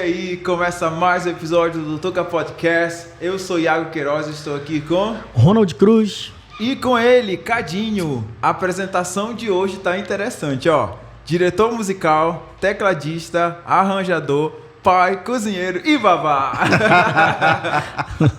aí, começa mais um episódio do Toca Podcast. Eu sou Iago Queiroz, estou aqui com Ronald Cruz e com ele, Cadinho. A apresentação de hoje tá interessante, ó. Diretor musical, tecladista, arranjador, pai, cozinheiro e babá.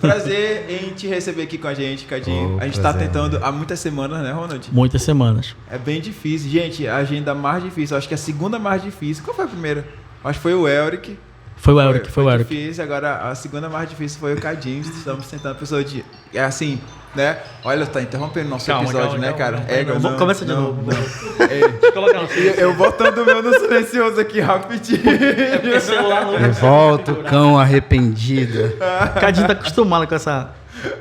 Prazer em te receber aqui com a gente, Cadinho. A gente tá tentando há muitas semanas, né, Ronald? Muitas semanas. É bem difícil. Gente, a agenda mais difícil, acho que a segunda mais difícil. Qual foi a primeira? Acho que foi o Elric. Foi o Elric. Difícil, agora a segunda mais difícil foi o Cadinho. Estamos tentando a pessoa de... É assim, né? Olha, tá interrompendo o nosso episódio, né, cara? Começa de novo. Eu botando o meu no silencioso aqui rapidinho. É porque celular não... Volta o cão arrependido. Cadinho tá acostumado com essa...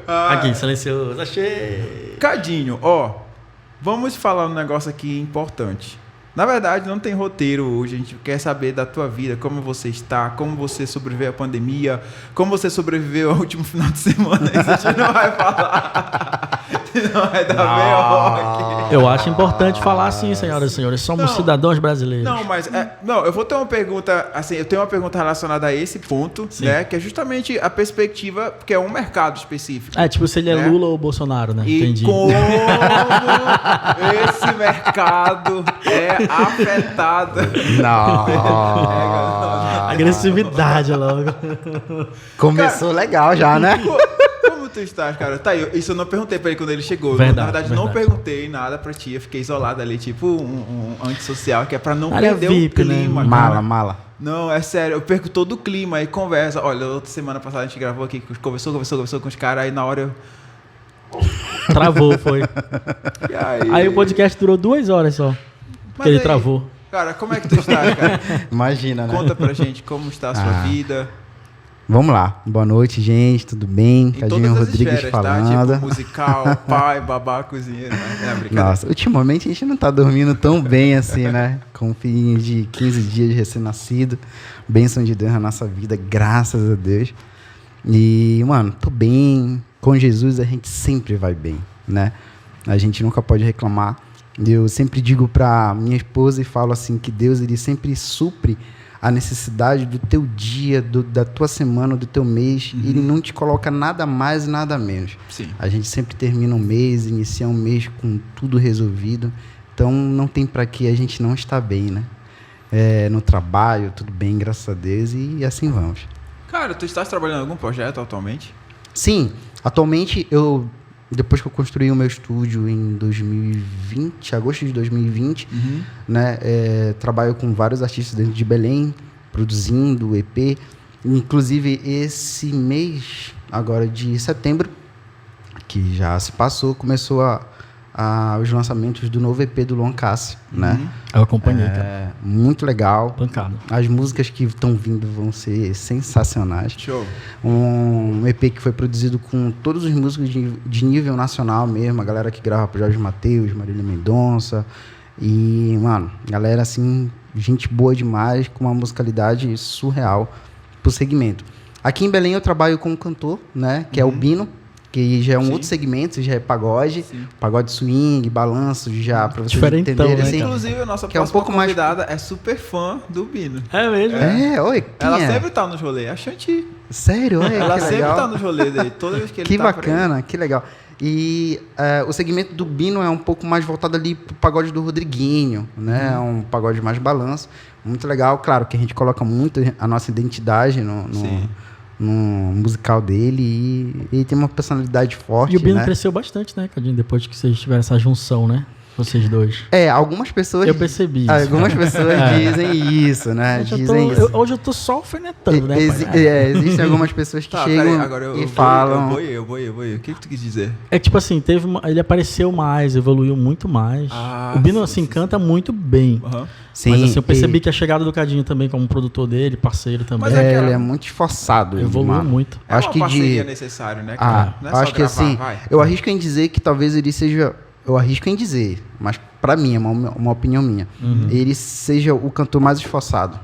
Aqui, silencioso. Achei. Cadinho, ó. Vamos falar um negócio aqui importante. Na verdade, não tem roteiro hoje. A gente quer saber da tua vida, como você está, como você sobreviveu à pandemia, como você sobreviveu ao último final de semana. Isso a gente não vai falar. Não vai dar bem aqui. Eu acho importante falar assim, senhoras e senhores. Somos cidadãos brasileiros. Não, mas... eu vou ter uma pergunta... Assim, eu tenho uma pergunta relacionada a esse ponto, né? Que é justamente a perspectiva, porque é um mercado específico. É, tipo, se ele é né? Lula ou Bolsonaro, né? E Entendi. como esse mercado é afetado. Não. Agressividade logo. Começou legal já, né? Como tu estás, cara? Tá aí, isso eu não perguntei pra ele quando ele chegou. Verdade, Na verdade, não perguntei nada pra ti. Eu fiquei isolado ali, tipo um antissocial, que é pra não perder VIP, o clima. né? Cara. Mala. Não, é sério, eu perco todo o clima aí, conversa. Olha, outra semana passada a gente gravou aqui, conversou com os caras, aí na hora eu... Travou, foi. E Aí o podcast durou 2 horas só. Porque ele travou. Cara, como é que tu estás, cara? Imagina, né? Conta pra gente como está a sua vida. Vamos lá. Boa noite, gente. Tudo bem? Em Cadinho todas as Rodrigues esferas, falando. tá? Tipo, musical, pai, babá, cozinheiro. Né? Brincadeira. Nossa, ultimamente a gente não tá dormindo tão bem assim, né? Com um filhinho de 15 dias de recém-nascido. Bênção de Deus na nossa vida, graças a Deus. E, mano, tô bem. Com Jesus a gente sempre vai bem, né? A gente nunca pode reclamar. Eu sempre digo pra minha esposa e falo assim que Deus, ele sempre supre a necessidade do teu dia, da tua semana, do teu mês. Uhum. Ele não te coloca nada mais e nada menos. Sim. A gente sempre termina um mês, inicia um mês com tudo resolvido. Então não tem pra que a gente não estar bem, né? No trabalho, tudo bem, graças a Deus, e assim vamos. Cara, tu estás trabalhando em algum projeto atualmente? Sim, atualmente depois que eu construí o meu estúdio em 2020, agosto de 2020, né, trabalho com vários artistas dentro de Belém, produzindo EP. Inclusive, esse mês, agora de setembro, que já se passou, começou os lançamentos do novo EP do Luan Cássio, né? Eu acompanhei, cara. Muito legal. Pancada. As músicas que estão vindo vão ser sensacionais. Show. Um EP que foi produzido com todos os músicos de nível nacional mesmo, a galera que grava pro Jorge Mateus, Marília Mendonça. E, mano, galera assim, gente boa demais, com uma musicalidade surreal pro segmento. Aqui em Belém eu trabalho como cantor, né? Que é o Bino, que já é um outro segmento, já é pagode, pagode swing, balanço, já pra vocês diferentão, entenderem. né, Assim, inclusive, a nossa que é um próxima pouco mais convidada é super fã do Bino. É mesmo? Oi, quem Ela é? sempre tá nos rolês, a Shanti. Sério? Ela que sempre legal. tá nos rolês dele, toda vez que ele Que tá por aí. bacana, que legal. E o segmento do Bino é um pouco mais voltado ali pro pagode do Rodriguinho, né? É um pagode mais balanço, muito legal. Claro que a gente coloca muito a nossa identidade no musical dele e ele tem uma personalidade forte, E o Bino né? cresceu bastante, né, Cadinho? Depois que vocês tiveram essa junção, né? Vocês dois. Algumas pessoas... Eu percebi isso. Algumas pessoas dizem isso, né? Hoje eu tô só alfinetando, né, pai? Existem algumas pessoas que chegam peraí, agora e falam... Eu vou. O que tu quis dizer? É tipo assim, ele apareceu mais, evoluiu muito mais. O Bino, assim, canta muito bem. Sim, mas assim, eu percebi que a chegada do Cadinho também, como produtor dele, parceiro também. Mas ele é muito esforçado. Evoluiu muito. É uma parceria necessária, né? Não é só acho que gravar, assim, vai. eu arrisco em dizer que talvez ele seja... Eu arrisco em dizer, mas pra mim, é uma opinião minha. Ele seja o cantor mais esforçado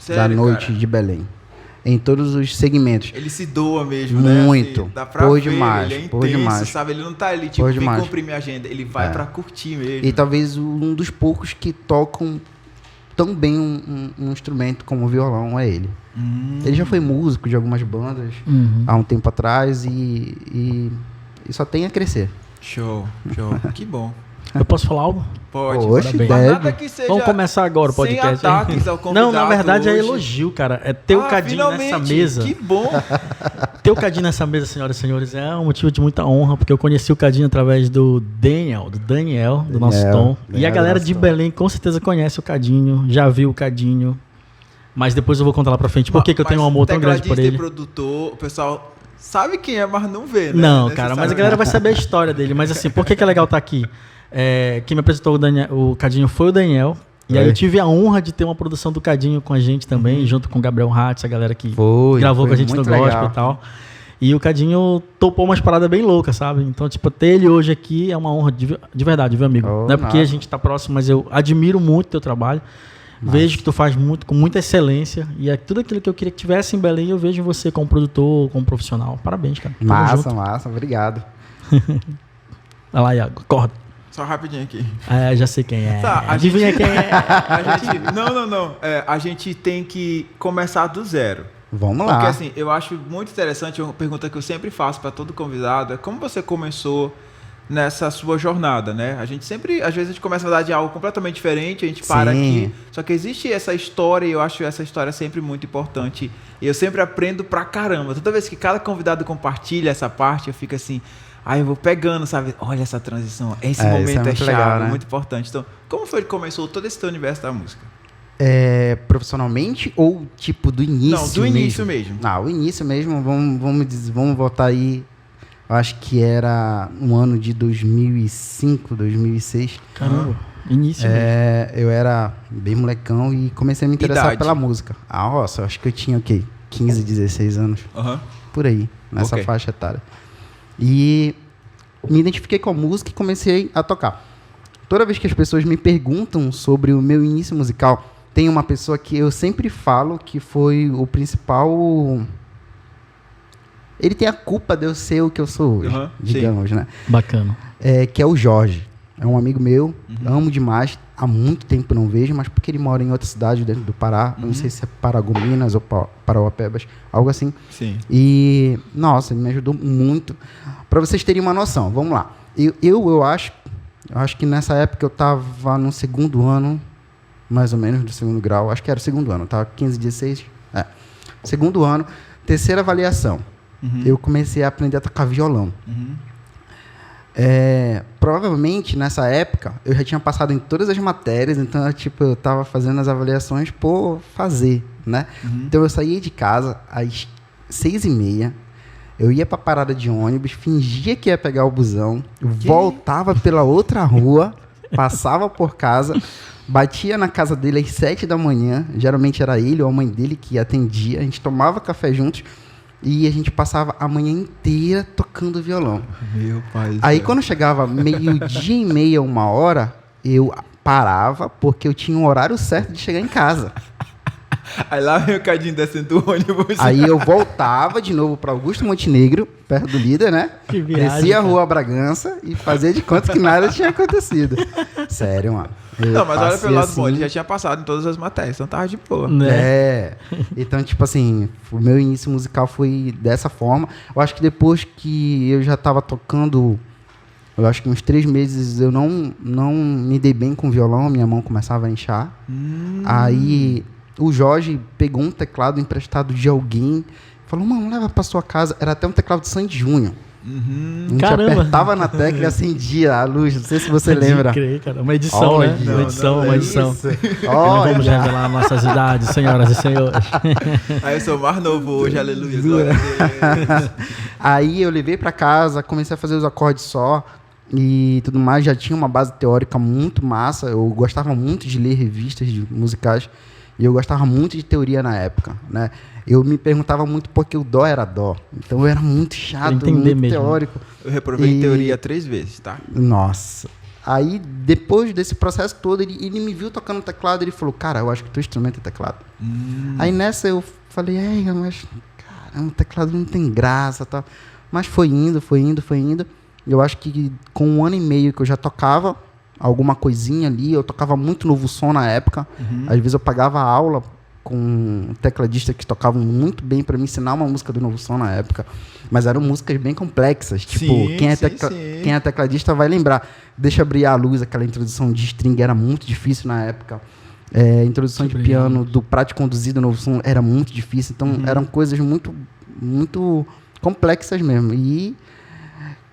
da noite, cara, de Belém. Em todos os segmentos. Ele se doa mesmo, muito, né? Assim, dá pra ver, demais, ele é intenso, demais. sabe? Ele não tá ali, tipo, vem cumprir minha agenda. Ele vai pra curtir mesmo. E talvez um dos poucos que tocam tão bem um instrumento como o violão é ele. Ele já foi músico de algumas bandas há um tempo atrás e só tem a crescer. Show. Que bom. Eu posso falar algo? Pode. Oxe, Mas deve. nada que seja Vamos começar agora o sem podcast. ataques ao convidado. Não, na verdade é hoje. elogio, cara. É ter o Cadinho finalmente, nessa mesa. Que bom. Ter o Cadinho nessa mesa, senhoras e senhores, é um motivo de muita honra, porque eu conheci o Cadinho através do Daniel, do nosso Tom. E a galera de Belém com certeza conhece o Cadinho, já viu o Cadinho. Mas depois eu vou contar lá pra frente por que eu tenho um amor tão grande por ele. Produtor, o pessoal sabe quem é, mas não vê, né? Não, cara, mas a galera vai saber a história dele. Mas assim, por que é legal estar aqui? Quem me apresentou o Cadinho foi o Daniel. E aí eu tive a honra de ter uma produção do Cadinho com a gente também, junto com o Gabriel Hatz, a galera que gravou com a gente no gospel e tal. E o Cadinho topou umas paradas bem loucas, sabe? Então, tipo, ter ele hoje aqui é uma honra de verdade, viu, amigo? Não é porque a gente tá próximo, mas eu admiro muito o teu trabalho. Vejo que tu faz com muita excelência. E é tudo aquilo que eu queria que tivesse em Belém, eu vejo em você como produtor, como profissional. Parabéns, cara. Massa, obrigado. Vai lá, Iago, acorda. Só rapidinho aqui. Já sei quem é. Tá, Adivinha quem é. Não. A gente tem que começar do zero. Vamos lá. Porque assim, eu acho muito interessante, uma pergunta que eu sempre faço para todo convidado, é como você começou nessa sua jornada, né? A gente sempre, às vezes a gente começa a falar de algo completamente diferente, a gente para aqui, só que existe essa história e eu acho essa história sempre muito importante e eu sempre aprendo pra caramba. Toda vez que cada convidado compartilha essa parte, eu fico assim, eu vou pegando, sabe? Olha essa transição, esse momento é chave, legal, né? Muito importante. Então, como foi que começou todo esse teu universo da música? Profissionalmente ou tipo do início? Não, do início mesmo. O início mesmo, vamos voltar aí. Eu acho que era no ano de 2005, 2006. Caramba, início mesmo. Eu era bem molecão e comecei a me interessar pela música. Nossa, eu acho que eu tinha o quê? 15, 16 anos. Por aí, nessa faixa etária. E me identifiquei com a música e comecei a tocar. Toda vez que as pessoas me perguntam sobre o meu início musical, tem uma pessoa que eu sempre falo que foi o principal... Ele tem a culpa de eu ser o que eu sou hoje, digamos, né? Bacana. Que é o Jorge. É um amigo meu, amo demais. Há muito tempo não vejo, mas porque ele mora em outra cidade dentro do Pará. Não sei se é Paragominas ou Parauapebas, algo assim. Sim. E, nossa, ele me ajudou muito. Para vocês terem uma noção, vamos lá. Eu acho que nessa época eu estava no segundo ano, mais ou menos, do segundo grau. Acho que era o segundo ano, estava 15, 16. Segundo ano, terceira avaliação. Eu comecei a aprender a tocar violão. Provavelmente, nessa época, eu já tinha passado em todas as matérias, então, eu estava fazendo as avaliações por fazer, né? Então, eu saía de casa às 6h30, eu ia para a parada de ônibus, fingia que ia pegar o busão, voltava pela outra rua, passava por casa, batia na casa dele às 7 da manhã, geralmente era ele ou a mãe dele que atendia, a gente tomava café juntos, e a gente passava a manhã inteira tocando violão. Meu pai. Aí quando chegava meio-dia e meia, 1h, eu parava porque eu tinha um horário certo de chegar em casa. Aí lá vem o Cadinho descendo do ônibus. Aí eu voltava de novo para Augusto Montenegro, perto do líder, né? Que viagem, descia a Rua Bragança e fazia de conta que nada tinha acontecido. Sério, mano. Não, mas olha pelo lado bom, ele já tinha passado em todas as matérias, então tava de boa. Então, tipo assim, o meu início musical foi dessa forma. Eu acho que depois que eu já tava tocando, eu acho que uns 3 meses eu não me dei bem com o violão, minha mão começava a inchar. Aí o Jorge pegou um teclado emprestado de alguém, falou, mano, leva pra sua casa. Era até um teclado de Sandy Júnior. A gente apertava na tecla e acendia a luz. Não sei se você lembra. Crer, cara. Uma edição, né? Uma edição. Não vamos revelar nossas idades, senhoras e senhores. Aí eu sou mais novo hoje, aleluia. Glória a Deus. Aí eu levei pra casa, comecei a fazer os acordes só e tudo mais. Já tinha uma base teórica muito massa. Eu gostava muito de ler revistas musicais. E eu gostava muito de teoria na época, né? Eu me perguntava muito porque o dó era dó. Então eu era muito chato, muito mesmo. Teórico. Eu reprovei teoria 3 vezes, tá? Nossa. Aí, depois desse processo todo, ele me viu tocando teclado e ele falou, cara, eu acho que teu instrumento é teclado. Aí nessa eu falei, mas caramba, o teclado não tem graça, tal. Mas foi indo. Eu acho que com 1 ano e meio que eu já tocava, alguma coisinha ali. Eu tocava muito Novo Som na época. Às vezes eu pagava aula com tecladistas que tocavam muito bem para me ensinar uma música do Novo Som na época. Mas eram músicas bem complexas. Tipo, Sim, quem é tecladista vai lembrar. Deixa Brilhar a Luz, aquela introdução de string era muito difícil na época. Introdução de piano do Prate Conduzido Novo Som era muito difícil. Então, eram coisas muito, muito complexas mesmo. E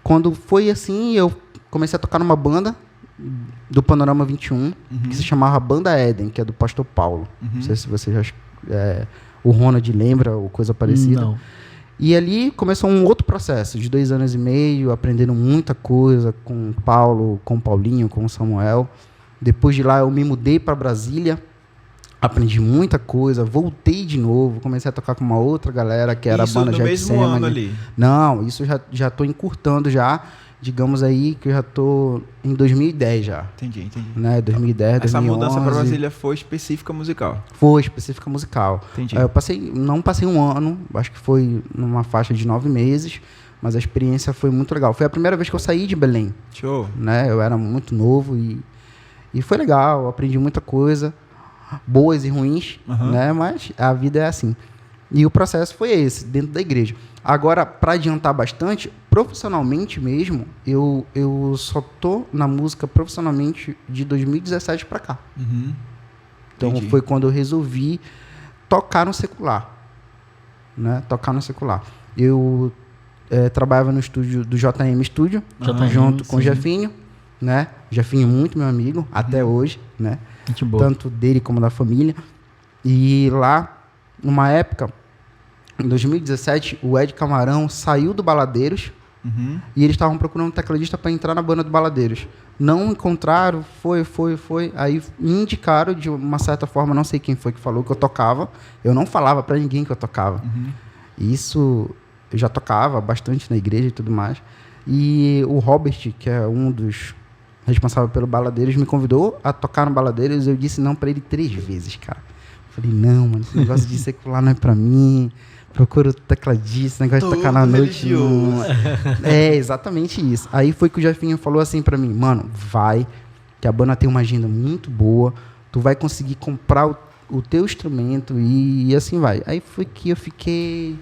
quando foi assim, eu comecei a tocar numa banda do Panorama 21, que se chamava Banda Éden, que é do Pastor Paulo. Não sei se você já... o Ronald lembra ou coisa parecida. Não. E ali começou um outro processo de 2 anos e meio, aprendendo muita coisa com o Paulo, com o Paulinho, com o Samuel. Depois de lá eu me mudei para Brasília, aprendi muita coisa, voltei de novo, comecei a tocar com uma outra galera que era Isso a banda no mesmo Getsemane. ano ali? Não, isso já estou encurtando já, digamos aí que eu já estou em 2010 já. Entendi. Né? 2010, Essa 2011. mudança para Brasília foi específica musical? Foi específica musical. Entendi. Eu não passei um ano, acho que foi numa faixa de 9 meses, mas a experiência foi muito legal. Foi a primeira vez que eu saí de Belém. Show. Né? Eu era muito novo e foi legal, eu aprendi muita coisa, boas e ruins, né? Mas a vida é assim. E o processo foi esse, dentro da igreja. Agora, para adiantar bastante, profissionalmente mesmo, eu só tô na música profissionalmente de 2017 para cá. Então, Entendi. foi quando eu resolvi tocar no secular. Né? Tocar no secular. Eu trabalhava no estúdio do JM Studio, junto com o Jefinho. Né? Jefinho muito meu amigo, até hoje, né? Muito boa. Tanto dele como da família. E lá, numa época, em 2017, o Ed Camarão saiu do Baladeiros e eles estavam procurando um tecladista para entrar na banda do Baladeiros. Não encontraram, foi. Aí me indicaram de uma certa forma, não sei quem foi que falou que eu tocava. Eu não falava para ninguém que eu tocava. Isso, eu já tocava bastante na igreja e tudo mais. E o Robert, que é um dos responsável pelo Baladeiros, me convidou a tocar no Baladeiros. Eu disse não para ele 3 vezes, cara. Falei, não, mano, esse negócio de secular não é para mim. Procuro tecladista, esse negócio de tocar na noite. Não. É exatamente isso. Aí foi que o Jefinho falou assim para mim, mano, vai, que a banda tem uma agenda muito boa, tu vai conseguir comprar o teu instrumento e assim vai. Aí foi que eu fiquei...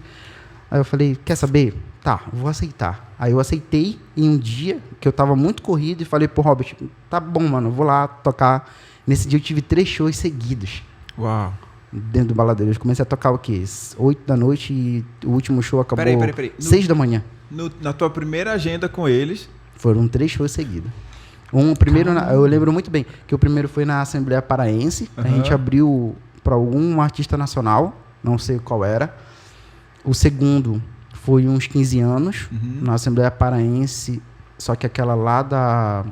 Aí eu falei, quer saber? Tá, vou aceitar. Aí eu aceitei em um dia que eu tava muito corrido e falei pro Robert, tá bom, mano, eu vou lá tocar. Nesse dia eu tive 3 shows seguidos. Uau. Dentro do Baladeiros. Eu comecei a tocar o quê? 8 da noite e o último show acabou Peraí. 6 da manhã. Na tua primeira agenda com eles... Foram 3 shows seguidos. Primeiro, eu lembro muito bem, que o primeiro foi na Assembleia Paraense. A gente abriu para algum artista nacional, não sei qual era. O segundo foi uns 15 anos, na Assembleia Paraense, só que aquela lá da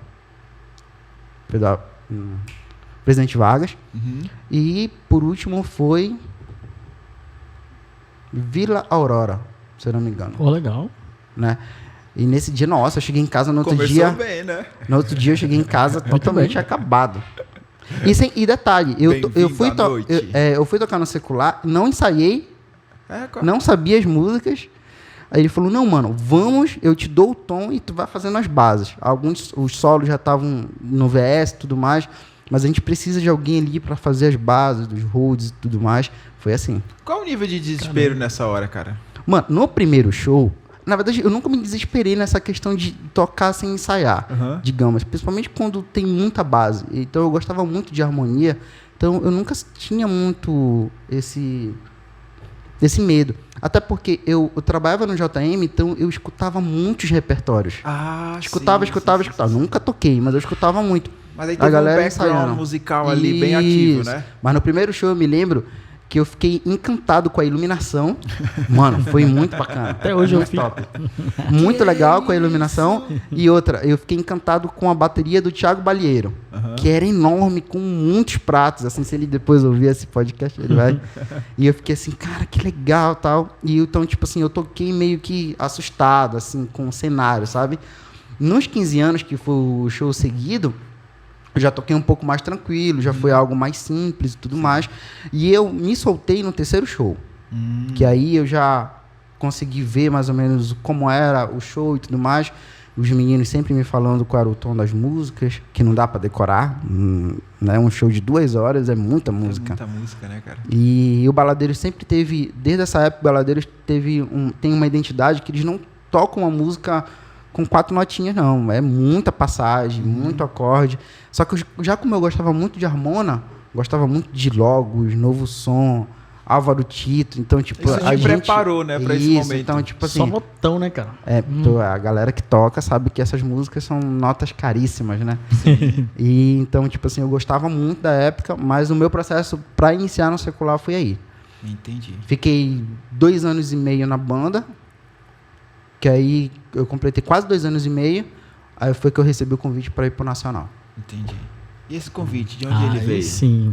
Presidente Vargas. E, por último, foi Vila Aurora, se eu não me engano. Pô, legal. Né? E nesse dia, nossa, eu cheguei em casa no outro Começou dia... bem, né? No outro dia eu cheguei em casa totalmente acabado. E detalhe, eu fui tocar no secular, não ensaiei, não sabia as músicas. Aí ele falou, não, mano, vamos, eu te dou o tom e tu vai fazendo as bases. Os solos já estavam no VS e tudo mais, mas a gente precisa de alguém ali para fazer as bases, dos holds e tudo mais. Foi assim. Qual o nível de desespero nessa hora, cara? Mano, no primeiro show, na verdade, eu nunca me desesperei nessa questão de tocar sem ensaiar, digamos. Principalmente quando tem muita base. Então, eu gostava muito de harmonia. Então, eu nunca tinha muito esse medo. Até porque eu trabalhava no JM, então eu escutava muitos repertórios. Escutava. Nunca toquei, mas eu escutava muito. Mas aí teve um background musical ali bem ativo, né? Mas no primeiro show eu me lembro que eu fiquei encantado com a iluminação. Mano, foi muito bacana. Até hoje eu fico. Muito legal com a iluminação. E outra, eu fiquei encantado com a bateria do Thiago Balieiro, que era enorme, com muitos pratos. Assim, se ele depois ouvir esse podcast, ele vai. E eu fiquei assim, cara, que legal, tal. E então, tipo assim, eu toquei meio que assustado, assim, com o cenário, sabe? Nos 15 anos, que foi o show seguido, eu já toquei um pouco mais tranquilo, já foi algo mais simples e tudo mais. E eu me soltei no terceiro show. Que aí eu já consegui ver mais ou menos como era o show e tudo mais. os meninos sempre me falando qual era o tom das músicas, que não dá para decorar, né? Um show de 2 horas é muita música. É muita música, né, cara? E o Baladeiros sempre teve, desde essa época, o Baladeiros tem uma identidade que eles não tocam uma música com 4 notinhas, não. É muita passagem, muito acorde. Só que já como eu gostava muito de harmona, gostava muito de Logos, Novo Som, Álvaro Tito, então, tipo, isso a gente preparou, né, pra esse momento. Então, tipo assim, Só notão, né, cara? a galera que toca sabe que essas músicas são notas caríssimas, né? E então, tipo assim, eu gostava muito da época, mas o meu processo para iniciar no secular foi aí. Entendi. Fiquei 2 anos e meio na banda, que aí eu completei quase 2 anos e meio, aí foi que eu recebi o convite para ir pro Nacional. Entendi. E esse convite, de onde ele veio? Sim.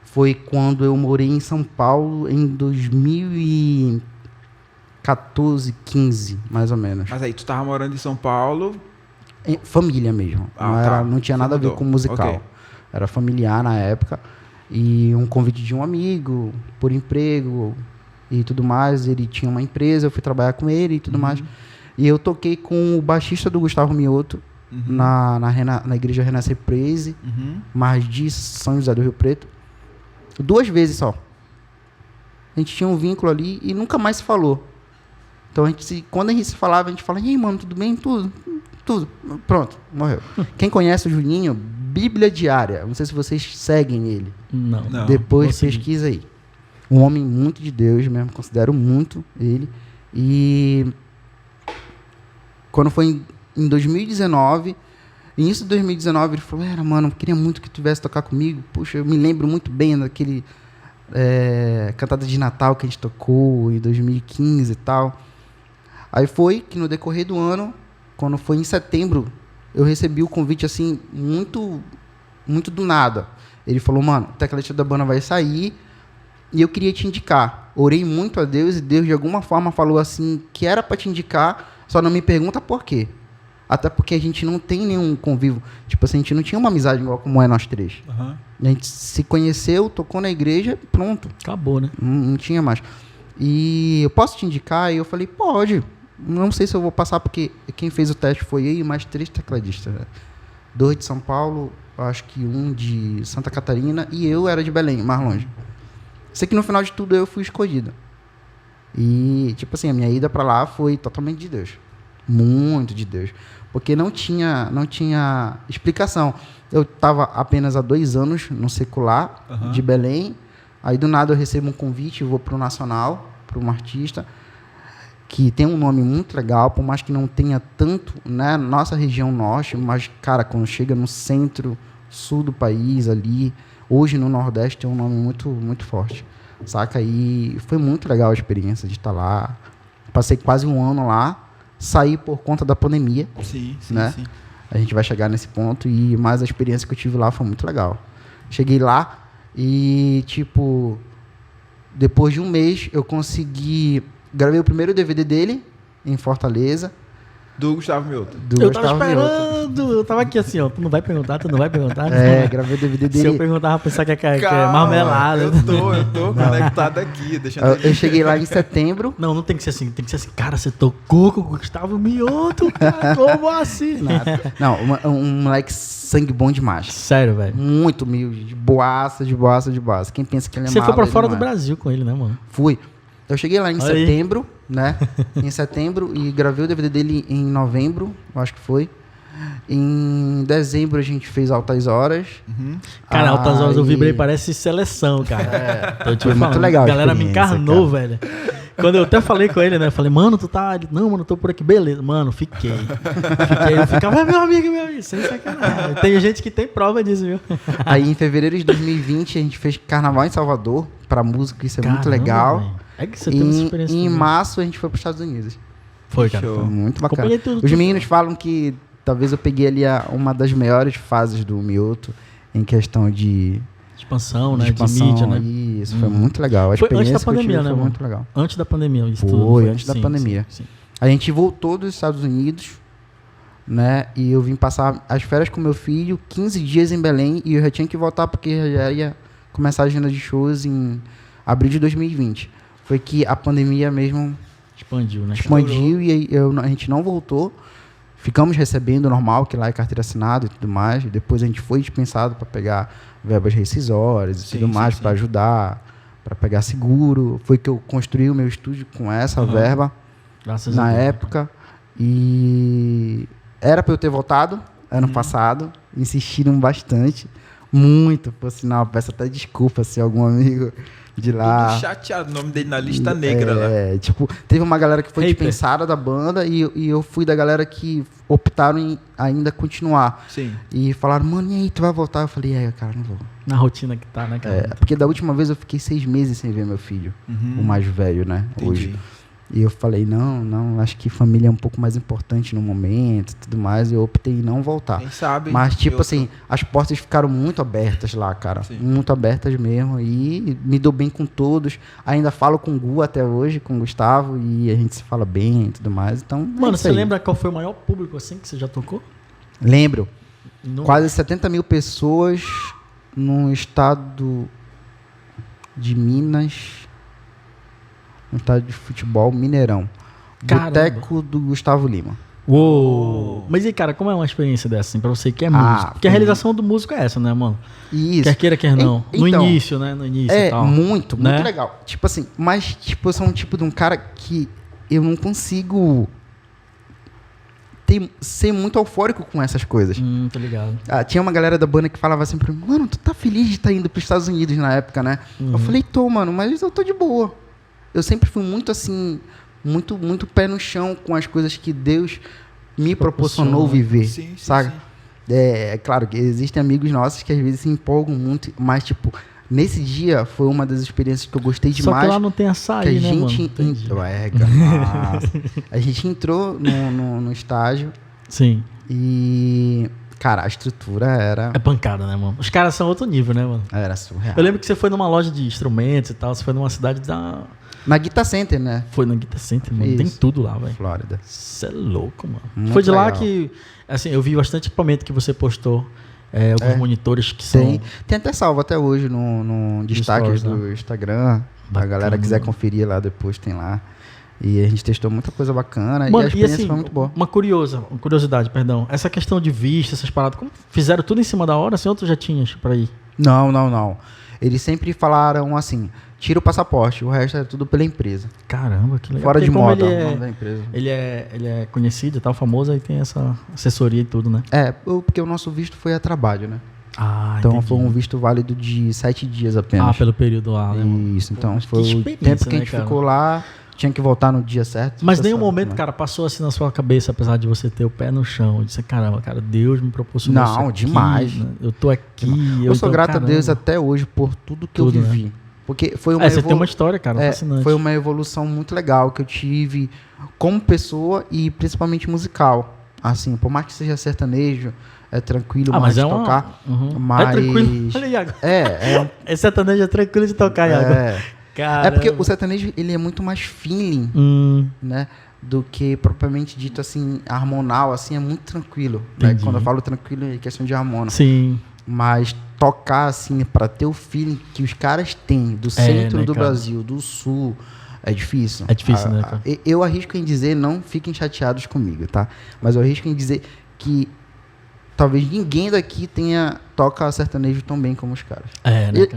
Foi quando eu morei em São Paulo em 2014, 15, mais ou menos. Mas aí, tu tava morando em São Paulo... Família mesmo. Não tinha nada a ver com musical. Okay. Era familiar na época. E um convite de um amigo, por emprego e tudo mais. Ele tinha uma empresa, eu fui trabalhar com ele e tudo mais. E eu toquei com o baixista do Gustavo Mioto na Igreja Renascer Praise, mas de São José do Rio Preto. 2 vezes só. A gente tinha um vínculo ali e nunca mais se falou. Então, quando a gente se falava, a gente falava, e aí, mano, tudo bem? Tudo. Pronto, morreu. Quem conhece o Juninho, Bíblia Diária. Não sei se vocês seguem ele. Não. Depois pesquisa aí. Um homem muito de Deus mesmo, considero muito ele. E quando foi em 2019... Início de 2019, ele falou, mano, eu queria muito que tu viesse tocar comigo. Puxa, eu me lembro muito bem daquele cantada de Natal que a gente tocou em 2015 e tal. Aí foi que no decorrer do ano, quando foi em setembro, eu recebi o convite, assim, muito, muito do nada. Ele falou, mano, o tecladista da banda vai sair e eu queria te indicar. Orei muito a Deus e Deus, de alguma forma, falou assim, que era para te indicar, só não me pergunta por quê. Até porque a gente não tem nenhum convívio. Tipo assim, a gente não tinha uma amizade igual como é nós 3. Uhum. A gente se conheceu, tocou na igreja, pronto. Acabou, né? Não tinha mais. E eu posso te indicar? E eu falei, pode. Não sei se eu vou passar, porque quem fez o teste foi eu e mais 3 tecladistas. Né? 2 de São Paulo, acho que 1 de Santa Catarina, e eu era de Belém, mais longe. Sei que no final de tudo eu fui escolhido. E, tipo assim, a minha ida pra lá foi totalmente de Deus. Muito de Deus. Porque não tinha explicação. Eu estava apenas há 2 anos no secular de Belém. Aí, do nada, eu recebo um convite e vou para o Nacional, para um artista que tem um nome muito legal, por mais que não tenha tanto, né, nossa região norte, mas, cara, quando chega no centro, sul do país ali, hoje no Nordeste tem um nome muito, muito forte, saca? E foi muito legal a experiência de estar lá. Passei quase 1 ano lá, saí por conta da pandemia. Sim, né? sim. A gente vai chegar nesse ponto, mas a experiência que eu tive lá foi muito legal. Cheguei lá e, tipo, depois de 1 mês, eu gravei o primeiro DVD dele, em Fortaleza. Do Gustavo Mioto. Eu tava esperando. Eu tava aqui assim, ó. Tu não vai perguntar. Gravei o DVD dele. Se eu perguntar, vai pensar que é marmelada. Eu tô conectado aqui. Eu cheguei lá em setembro. Não tem que ser assim. Tem que ser assim, cara, você tocou com o Gustavo Mioto, cara. Como assim? Não, um moleque sangue bom demais. Sério, velho. Muito humilde. De boaça. Quem pensa que ele é Você mala, foi pra fora do é. Brasil com ele, né, mano? Fui. Eu cheguei lá em setembro, né? Em setembro, e gravei o DVD dele em novembro, acho que foi. Em dezembro a gente fez Altas Horas. Cara, Altas Horas eu vibrei, parece seleção, cara. Foi muito legal. A galera me encarnou, velho. Quando eu até falei com ele, né? Eu falei, mano, tu tá... Não, mano, eu tô por aqui. Beleza. Mano, fiquei. Eu ficava, meu amigo, sem sacanagem. Tem gente que tem prova disso, viu? Aí em fevereiro de 2020 a gente fez carnaval em Salvador, pra música, isso é muito legal. Véio. É que você tem essa experiência. E em março a gente foi para os Estados Unidos. Foi, cara. Foi muito bacana. Os meninos falam que talvez eu peguei ali uma das melhores fases do Mioto em questão de expansão, né? De mídia, né? Isso, foi muito legal. A foi experiência antes da pandemia, né? Foi muito legal. Antes da pandemia, isso foi antes da pandemia. Sim. A gente voltou dos Estados Unidos, né? E eu vim passar as férias com meu filho, 15 dias em Belém, e eu já tinha que voltar porque já ia começar a agenda de shows em abril de 2020. Foi que a pandemia mesmo expandiu, né? Expandiu e a gente não voltou. ficamos recebendo normal, que lá é carteira assinada e tudo mais. Depois a gente foi dispensado para pegar verbas rescisórias e tudo mais, para ajudar, para pegar seguro. Foi que eu construí o meu estúdio com essa verba na época. E era para eu ter voltado ano passado. Insistiram bastante. Muito, por sinal. Peço até desculpa se algum amigo de lá... Tudo chateado, o nome dele na lista negra lá. Tipo, teve uma galera que foi dispensada da banda e eu fui da galera que optaram em ainda continuar. Sim. E falaram, mano, e aí, tu vai voltar? Eu falei, cara, não vou. Na rotina que tá, né, cara? Porque da última vez eu fiquei 6 meses sem ver meu filho, o mais velho, né, hoje. E eu falei, não, acho que família é um pouco mais importante no momento e tudo mais, e eu optei em não voltar. Quem sabe? Mas, tipo assim, as portas ficaram muito abertas lá, cara. Sim. Muito abertas mesmo, e me dou bem com todos. Ainda falo com o Gu até hoje, com o Gustavo, e a gente se fala bem e tudo mais, então... Mano, você lembra qual foi o maior público, assim, que você já tocou? Lembro. Quase 70 mil pessoas no estado de Minas... Um estádio de futebol, Mineirão. Boteco do Gustavo Lima. Uou! Mas e, cara, como é uma experiência dessa, assim, pra você que é músico? Porque a realização do músico é essa, né, mano? Isso. Quer queira, quer não. Então, no início, né? No início e tal. Muito legal. Tipo assim, mas tipo, eu sou um tipo de um cara que eu não consigo ser muito eufórico com essas coisas. Tô ligado. Tinha uma galera da banda que falava sempre, mano, tu tá feliz de estar indo pros Estados Unidos na época, né? Eu falei, tô, mano, mas eu tô de boa. Eu sempre fui muito assim, muito pé no chão com as coisas que Deus me proporcionou viver, sabe? Sim. É claro que existem amigos nossos que às vezes se empolgam muito, mas tipo, nesse dia foi uma das experiências que eu gostei demais. Só que lá não tem açaí, né, mano? A gente entrou no estágio. Sim. E... Cara, a estrutura era... É pancada, né, mano? Os caras são outro nível, né, mano? Era surreal. Eu lembro que você foi numa loja de instrumentos e tal, você foi numa cidade Na Guitar Center, né? Foi na Guitar Center, mano. Isso. Tem tudo lá, velho. Flórida. Você é louco, mano. Muito foi de legal. lá que... Assim, eu vi bastante equipamento que você postou. Alguns monitores que são... Tem até salvo até hoje no destaque do Instagram. Bacana, a galera quiser conferir lá depois, tem lá. E a gente testou muita coisa bacana, mano, e a experiência assim, foi muito boa. Uma curiosidade, perdão. Essa questão de vista, essas paradas, como fizeram tudo em cima da hora, assim, ou tu já tinhas pra ir? Não. Eles sempre falaram assim, tira o passaporte, o resto é tudo pela empresa. Caramba, que legal. Fora porque de moda, o nome da empresa. Ele é conhecido e tal, famoso, aí tem essa assessoria e tudo, né? Porque o nosso visto foi a trabalho, né? Então entendi. Foi um visto válido de 7 dias apenas. Pelo período lá, né? Isso, então foi o tempo que a gente ficou lá. Tinha que voltar no dia certo. Mas nenhum momento, cara, passou assim na sua cabeça, apesar de você ter o pé no chão. Eu disse, caramba, cara, Deus me proporcionou isso aqui, demais. Né? Eu tô aqui. Eu sou grato a Deus até hoje por tudo que eu vivi. Né? Porque foi uma você tem uma história, cara, fascinante. Foi uma evolução muito legal que eu tive como pessoa e principalmente musical. Assim, por mais que seja sertanejo, é tranquilo mais de tocar. Mas... É tranquilo. Olha, Iago. Esse sertanejo é tranquilo de tocar, Iago. Caramba. É porque o sertanejo, ele é muito mais feeling, né? Do que propriamente dito, assim, harmonal, assim, é muito tranquilo. Né? Quando eu falo tranquilo, é questão de harmonia. Sim. Mas tocar, assim, pra ter o feeling que os caras têm do centro do Brasil, do sul, é difícil. É difícil, né, cara? Eu arrisco em dizer, não fiquem chateados comigo, tá? Mas eu arrisco em dizer que talvez ninguém daqui toca sertanejo tão bem como os caras.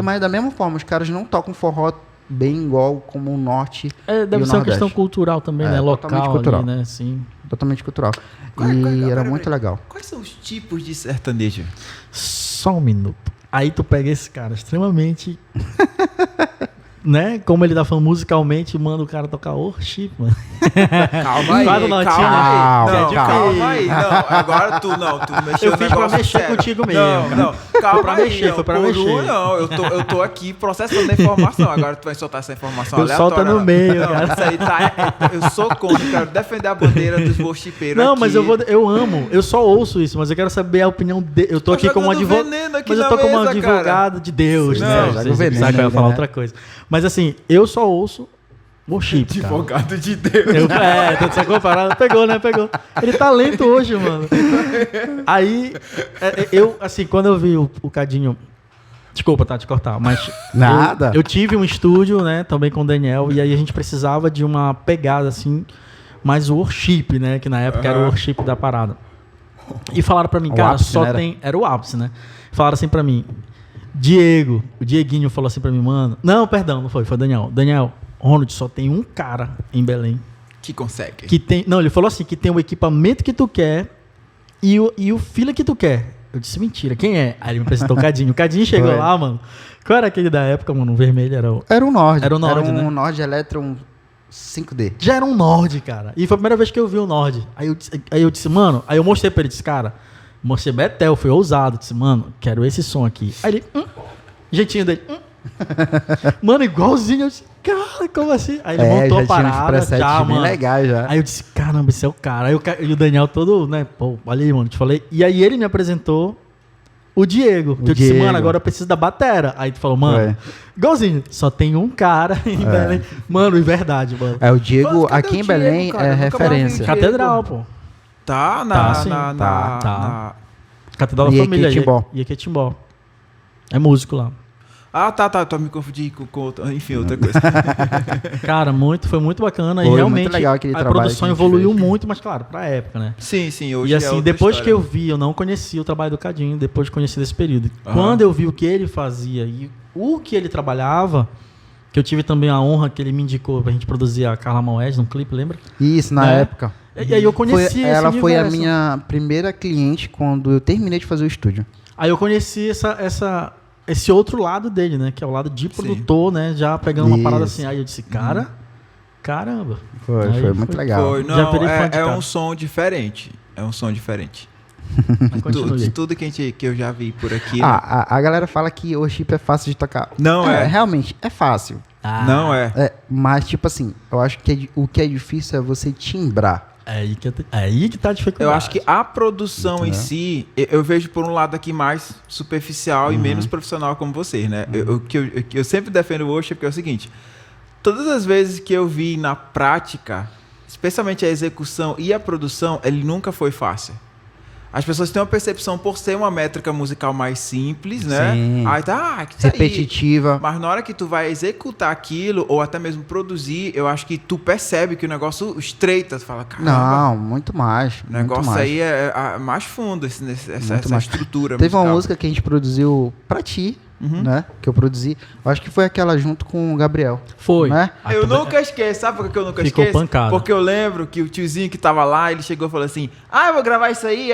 Mas da mesma forma, os caras não tocam forró bem igual como o norte deve ser uma questão cultural também, né? Local, totalmente cultural. Ali, né? Sim. Totalmente cultural. Era muito legal. Quais são os tipos de sertanejo? Só um minuto. Aí tu pega esse cara extremamente... né? Como ele tá falando musicalmente, manda o cara tocar chip, mano. Calma aí, calma aí. Não, agora tu mexeu eu fiz pra mexer contigo mesmo. Não, calma pra aí. Mexer, foi pra mexer. Não, eu tô aqui processando a informação. Agora tu vai soltar essa informação aleatória. Solta no meio, cara. Isso aí eu sou contra, eu quero defender a bandeira dos worshipeiros. Não, aqui. mas eu amo, eu só ouço isso, mas eu quero saber a opinião dele. Eu tô aqui como advogado. Mas eu tô como advogado de Deus, né? Você sabe que eu ia falar outra coisa. Mas assim, eu só ouço worship, advogado de Deus. Tô de sacou parada? Pegou, né? Pegou. Ele tá lento hoje, mano. Aí, eu, assim, quando eu vi o Cadinho... Desculpa, te cortar, mas... Nada. Eu tive um estúdio, né? Também com o Daniel. E aí a gente precisava de uma pegada, assim... mas o worship, né? Que na época era o worship da parada. E falaram pra mim, O cara, ápice, só né, era? tem... Era o ápice, né? Falaram assim pra mim, o Dieguinho falou assim pra mim, mano... Não, perdão, não foi Daniel. Daniel, Ronald, só tem um cara em Belém Que consegue. que tem... Não, ele falou assim, que tem o equipamento que tu quer e o fila que tu quer. Eu disse, mentira, quem é? Aí ele me apresentou o Cadinho. O Cadinho chegou Foi. lá, mano. Qual era aquele da época, mano? O vermelho era o... Era um Nord. Era o Nord, Era um né? Nord Electron 5D. Já era um Nord, cara. E foi a primeira vez que eu vi o Nord. Aí eu disse, mano... Aí eu mostrei pra ele, disse, cara... Mostrei Betel, foi ousado. Disse, mano, quero esse som aqui. Aí ele... Jeitinho dele... Mano, igualzinho. Eu disse, cara, como assim? Aí ele montou a parada, já, bem mano. legais já. Aí eu disse, caramba, esse é o cara. Aí e o Daniel todo, né? Pô, olha aí, mano, te falei. E aí ele me apresentou o Diego. Que eu disse, mano, agora eu preciso da batera. Aí tu falou, mano, igualzinho. Só tem um cara em Belém. Mano, em verdade, mano. É, o Diego, Mano, cadê aqui o em Diego, Belém, cara? é Eu nunca mais vi referência. o Diego. Catedral, pô. Tá Tá, sim, na... Catedral da E Família. Equitimbó. E Equitimbó. É músico lá. Ah, tá. Tô me confundindo com outra... Enfim, outra coisa. Cara, foi muito bacana. Foi e muito realmente legal aquele a trabalho produção que a gente evoluiu fez. muito, mas claro, pra época, né? Sim, hoje E é assim, outra depois história. que eu vi, eu não conhecia o trabalho do Cadinho, depois de conhecer desse período. Aham. Quando eu vi o que ele fazia e o que ele trabalhava, que eu tive também a honra que ele me indicou pra gente produzir a Carla Moed num clipe, lembra? Isso, na Né? época. E aí eu conheci esse Ela foi a universo. minha primeira cliente quando eu terminei de fazer o estúdio. Aí eu conheci esse outro lado dele, né? Que é o lado de produtor, né? Já pegando uma parada Isso. assim. Aí eu disse, caramba. Foi Aí muito legal. Foi, Já não, virei fã de é cara. um som diferente. É um som diferente. Mas continue. De tudo que eu já vi por aqui. né? A galera fala que o chip é fácil de tocar. Não é. Realmente, é fácil. Não é. Mas, tipo assim, eu acho que o que é difícil é você timbrar. É aí que tá a dificuldade. Eu acho que a produção em Entendeu? si, eu vejo por um lado aqui mais superficial e menos profissional como vocês, né? O que eu sempre defendo o worship é o seguinte: todas as vezes que eu vi na prática, especialmente a execução e a produção, ele nunca foi fácil. As pessoas têm uma percepção por ser uma métrica musical mais simples, né? Sim. Aí tá, que isso aí. Repetitiva. Mas na hora que tu vai executar aquilo, ou até mesmo produzir, eu acho que tu percebe que o negócio estreita. Tu fala, caramba, Não, muito mais. o negócio muito mais. aí é mais fundo, essa Muito mais. estrutura Teve uma musical. música que a gente produziu pra ti, né? Que eu produzi. Eu acho que foi aquela junto com o Gabriel. Foi. Né? Eu nunca esqueço, sabe por que eu nunca Ficou esqueço? pancada. Porque eu lembro que o tiozinho que tava lá, ele chegou e falou assim, eu vou gravar isso aí,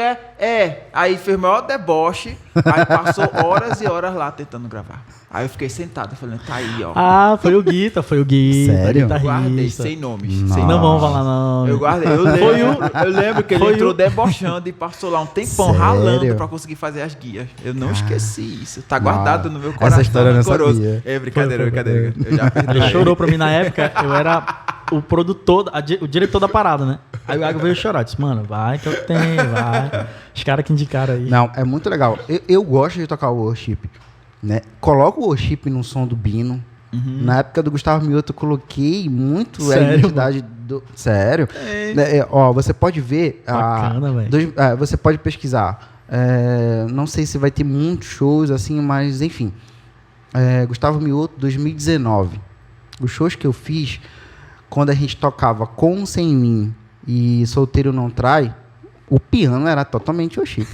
Aí fez o maior deboche, aí passou horas e horas lá tentando gravar. Aí eu fiquei sentado, falando, tá aí, ó. Foi o Guita, Sério? Guardei, guitarrista. sem nomes. Não. Sem Não nomes. vamos falar não. Eu guardei, eu lembro que ele Foi entrou o- debochando e passou lá um tempão Sério? ralando pra conseguir fazer as guias. Eu não esqueci isso. Tá guardado no meu Essa coração história eu não rancoroso. sabia. É brincadeira, Foi. brincadeira. Eu já perdi. Ele chorou pra mim na época, eu era o produtor, o diretor da parada, né? Aí o Iago veio chorar, disse, mano, vai que eu tenho, vai. Os caras que indicaram aí. Não, é muito legal. Eu gosto de tocar o worship, né? Coloco o worship no som do Bino. Na época do Gustavo Mioto, eu coloquei muito a Sério, identidade do... Sério? Né, ó, você pode ver... Bacana, velho. Você pode pesquisar. Não sei se vai ter muitos shows, assim, mas enfim. Gustavo Mioto, 2019. Os shows que eu fiz, quando a gente tocava Com Sem Mim e Solteiro Não Trai, o piano era totalmente worship.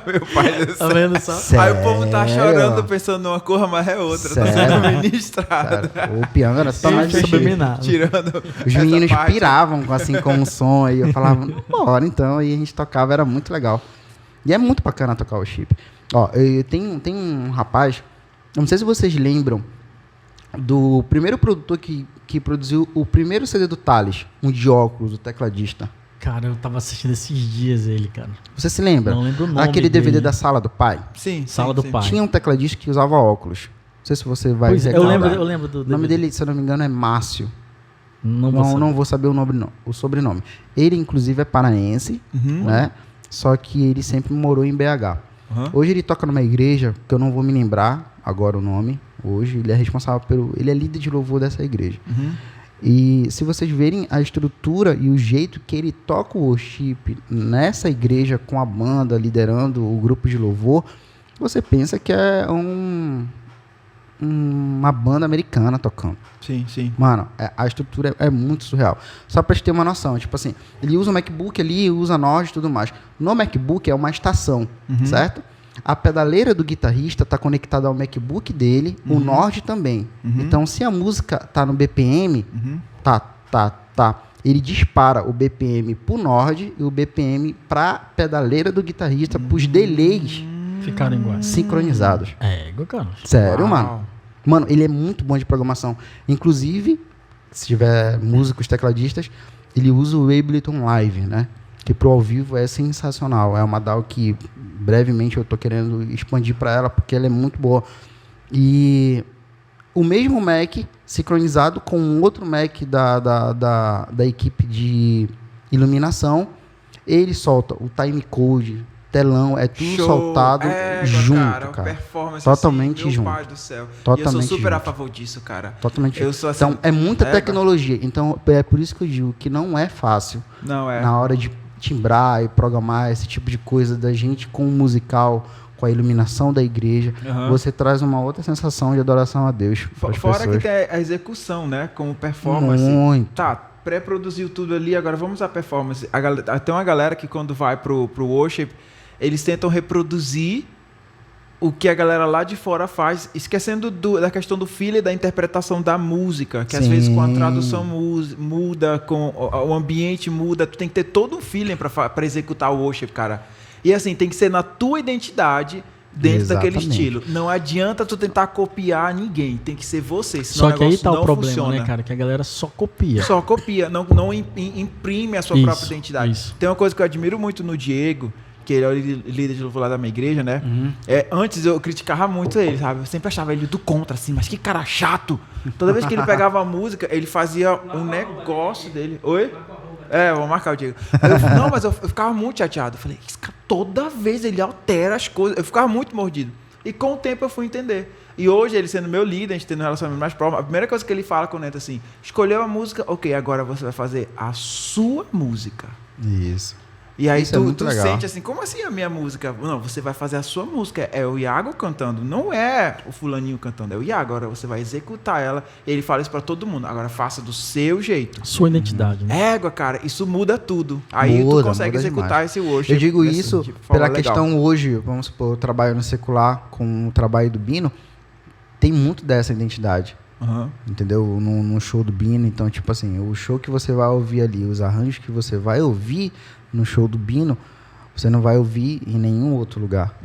Meu pai do Tá céu. vendo só? Aí o povo tá Sério? chorando, pensando numa cor, mas é outra. Tá Sério? sendo ministrado. Cara, o piano era totalmente Sim, worship. subliminar. Tirando Os essa meninos parte. piravam assim com o som aí eu falava, bora então, aí a gente tocava, era muito legal. E é muito bacana tocar o chip. Ó, tem um rapaz, eu não sei se vocês lembram do primeiro produtor que produziu o primeiro CD do Thales, um de óculos, o tecladista. Cara, eu tava assistindo esses dias ele, cara. Você se lembra? Não lembro o nome Aquele DVD dele. da Sala do Pai. Sim, Sala sim, do sim. Pai. Tinha um tecladista que usava óculos. Não sei se você vai Pois é, recordar. eu lembro do O nome DVD. dele, se eu não me engano, é Márcio. Não Não vou saber o sobrenome. Ele, inclusive, é paraense, né? Só que ele sempre morou em BH. Uhum. Hoje ele toca numa igreja, que eu não vou me lembrar agora o nome. Hoje ele é responsável ele é líder de louvor dessa igreja. Uhum. E se vocês verem a estrutura e o jeito que ele toca o worship nessa igreja com a banda, liderando o grupo de louvor, você pensa que é uma banda americana tocando. Sim, sim. Mano, a estrutura é muito surreal. Só pra gente ter uma noção, tipo assim, ele usa o MacBook ali, usa Node e tudo mais. No MacBook é uma estação, certo? A pedaleira do guitarrista tá conectada ao MacBook dele, o Node também. Então, se a música tá no BPM, ele dispara o BPM pro Node e o BPM pra pedaleira do guitarrista, pros delays Ficaram iguais. sincronizados. Cara. Sério, Uau. mano. Mano, ele é muito bom de programação. Inclusive, se tiver músicos, tecladistas, ele usa o Ableton Live, né? Que pro ao vivo é sensacional. É uma DAW que brevemente eu tô querendo expandir para ela, porque ela é muito boa. E o mesmo Mac sincronizado com um outro Mac da equipe de iluminação, ele solta o timecode, telão, é tudo Show. soltado junto, cara. cara. Performance Totalmente assim, meu junto. pai do céu. Totalmente e eu sou super a junto. favor disso, cara. Totalmente. Eu sou assim, Então, é muita tecnologia. Então, é por isso que eu digo que não é fácil Não é. na hora de timbrar e programar esse tipo de coisa da gente com o musical, com a iluminação da igreja. Você traz uma outra sensação de adoração a Deus. pras Fora pessoas. que tem a execução, né? Como performance. Muito. Tá, pré-produziu tudo ali, agora vamos à performance. Tem uma galera que quando vai pro worship, eles tentam reproduzir o que a galera lá de fora faz, esquecendo da questão do feeling e da interpretação da música, que às vezes com a tradução muda, com o ambiente muda, tu tem que ter todo um feeling para executar o worship, cara. E assim, tem que ser na tua identidade dentro daquele estilo. Não adianta tu tentar copiar ninguém, tem que ser você, senão Só que aí tá não o problema, funciona. né, cara? Que a galera só copia. Só copia, não imprime a sua própria identidade. Isso. Tem uma coisa que eu admiro muito no Diego, que ele é o líder de louvor lá da minha igreja, né? Antes eu criticava muito ele, sabe? Eu sempre achava ele do contra, assim, mas que cara chato. Toda vez que ele pegava a música, ele fazia um negócio dele. Oi? Vou marcar o Diego. Mas eu ficava muito chateado. Eu falei, esse cara, toda vez ele altera as coisas. Eu ficava muito mordido. E com o tempo eu fui entender. E hoje, ele sendo meu líder, a gente tendo um relacionamento mais próximo, a primeira coisa que ele fala com o Neto assim, escolheu a música, ok, agora você vai fazer a sua música. Isso. E aí Isso é muito tu legal. sente assim, como assim a minha música? Não, você vai fazer a sua música. É o Iago cantando, não é o fulaninho cantando, é o Iago. Agora você vai executar ela. E ele fala isso pra todo mundo. Agora faça do seu jeito. Sua identidade, né? Égua, cara, isso muda tudo. Aí tu Muda consegue executar demais. esse worship. Eu digo assim, isso de forma pela legal. questão hoje, vamos supor, eu trabalho no secular com o trabalho do Bino, tem muito dessa identidade. Entendeu? No show do Bino, então, tipo assim, o show que você vai ouvir ali, os arranjos que você vai ouvir no show do Bino, você não vai ouvir em nenhum outro lugar.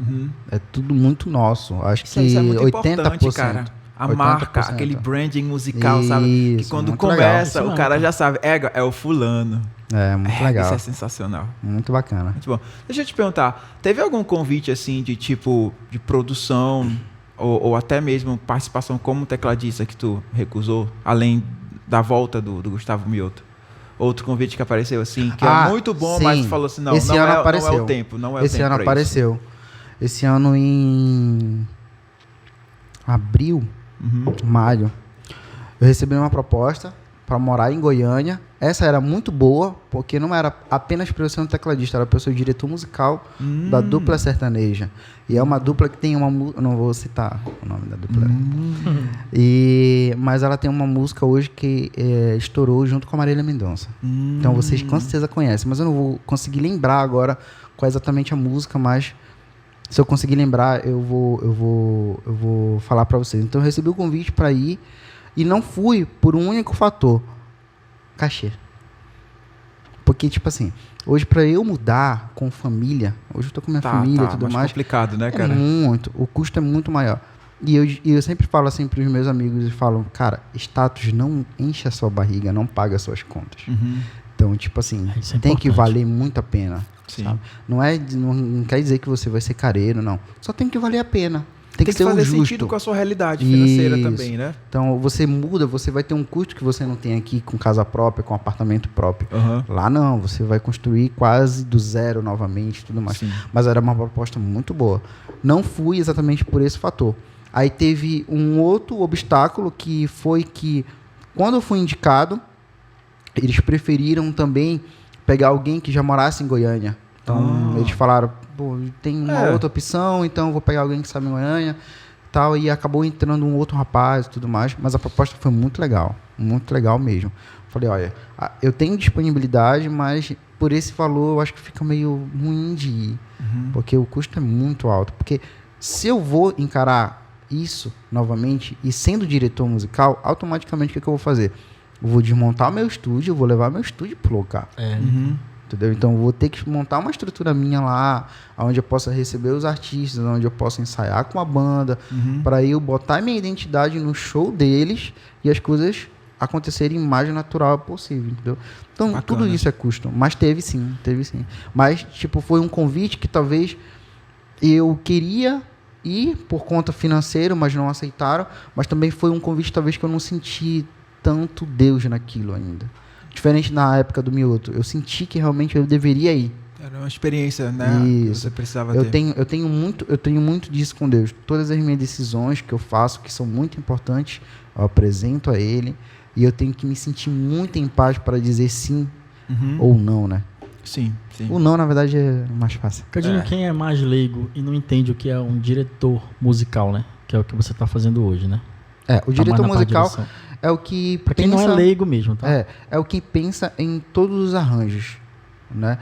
É tudo muito nosso. Acho que Isso é muito 80%. importante, cara. A 80%. marca, aquele branding musical, sabe? Que Isso, quando muito começa, legal. o cara já sabe, é o fulano. É, muito legal. Isso é sensacional. Muito bacana. Muito bom. Deixa eu te perguntar, teve algum convite assim de tipo de produção ou até mesmo participação como tecladista que tu recusou, além da volta do Gustavo Mioto? Outro convite que apareceu assim, que é muito bom, sim. mas tu falou assim, não Esse não ano é apareceu. o tempo, não é Esse o tempo ano pra apareceu. Esse ano em abril, maio, eu recebi uma proposta para morar em Goiânia. Essa era muito boa, porque não era apenas para eu ser um tecladista, era para eu ser o diretor musical da dupla sertaneja. E é uma dupla que tem uma música, não vou citar o nome da dupla. Mas ela tem uma música hoje que estourou junto com a Marília Mendonça. Então vocês com certeza conhecem, mas eu não vou conseguir lembrar agora qual é exatamente a música, mas se eu conseguir lembrar, eu vou falar para vocês. Então eu recebi o convite para ir e não fui por um único fator: cachê. Porque, tipo assim, hoje para eu mudar com família, hoje eu tô com minha família e tudo mais, complicado, né, cara? o custo é muito maior. E eu sempre falo assim para os meus amigos, e falo, cara, status não enche a sua barriga, não paga as suas contas. Então, tipo assim, Isso é tem que importante. valer muito a pena. Sim. Sabe? Não quer dizer que você vai ser careiro, não. Só tem que valer a pena. Tem que ser fazer o justo. sentido com a sua realidade financeira Isso. também, né? Então, você muda, você vai ter um custo que você não tem aqui com casa própria, com apartamento próprio. Lá não, você vai construir quase do zero novamente e tudo mais. Sim. Mas era uma proposta muito boa. Não fui exatamente por esse fator. Aí teve um outro obstáculo que foi que, quando eu fui indicado, eles preferiram também pegar alguém que já morasse em Goiânia. Então, eles falaram, pô, tem uma outra opção, então eu vou pegar alguém que sabe em Goiânia. tal, e acabou entrando um outro rapaz e tudo mais, mas a proposta foi muito legal mesmo. Falei, olha, eu tenho disponibilidade, mas por esse valor eu acho que fica meio ruim de ir, porque o custo é muito alto. Porque se eu vou encarar isso novamente, e sendo diretor musical, automaticamente o que eu vou fazer? Eu vou desmontar meu estúdio, eu vou levar meu estúdio pro local. Entendeu? Então, eu vou ter que montar uma estrutura minha lá, onde eu possa receber os artistas, onde eu possa ensaiar com a banda, para eu botar minha identidade no show deles e as coisas acontecerem mais natural possível, entendeu? Então, Bacana. tudo isso é custo. Mas teve sim. Mas, tipo, foi um convite que talvez eu queria ir por conta financeira, mas não aceitaram. Mas também foi um convite, talvez, que eu não senti tanto Deus naquilo ainda. Diferente na época do Mioto. Eu senti que realmente eu deveria ir. Era uma experiência, né? Isso. Que você precisava Eu ter. tenho muito disso com Deus. Todas as minhas decisões que eu faço, que são muito importantes, eu apresento a Ele. E eu tenho que me sentir muito em paz para dizer sim ou não, né? Sim. O não, na verdade, é mais fácil. Cadinho, quem é mais leigo e não entende o que é um diretor musical, né? Que é o que você está fazendo hoje, né? O diretor musical é o que pra quem não é leigo mesmo, tá? É o que pensa em todos os arranjos, né?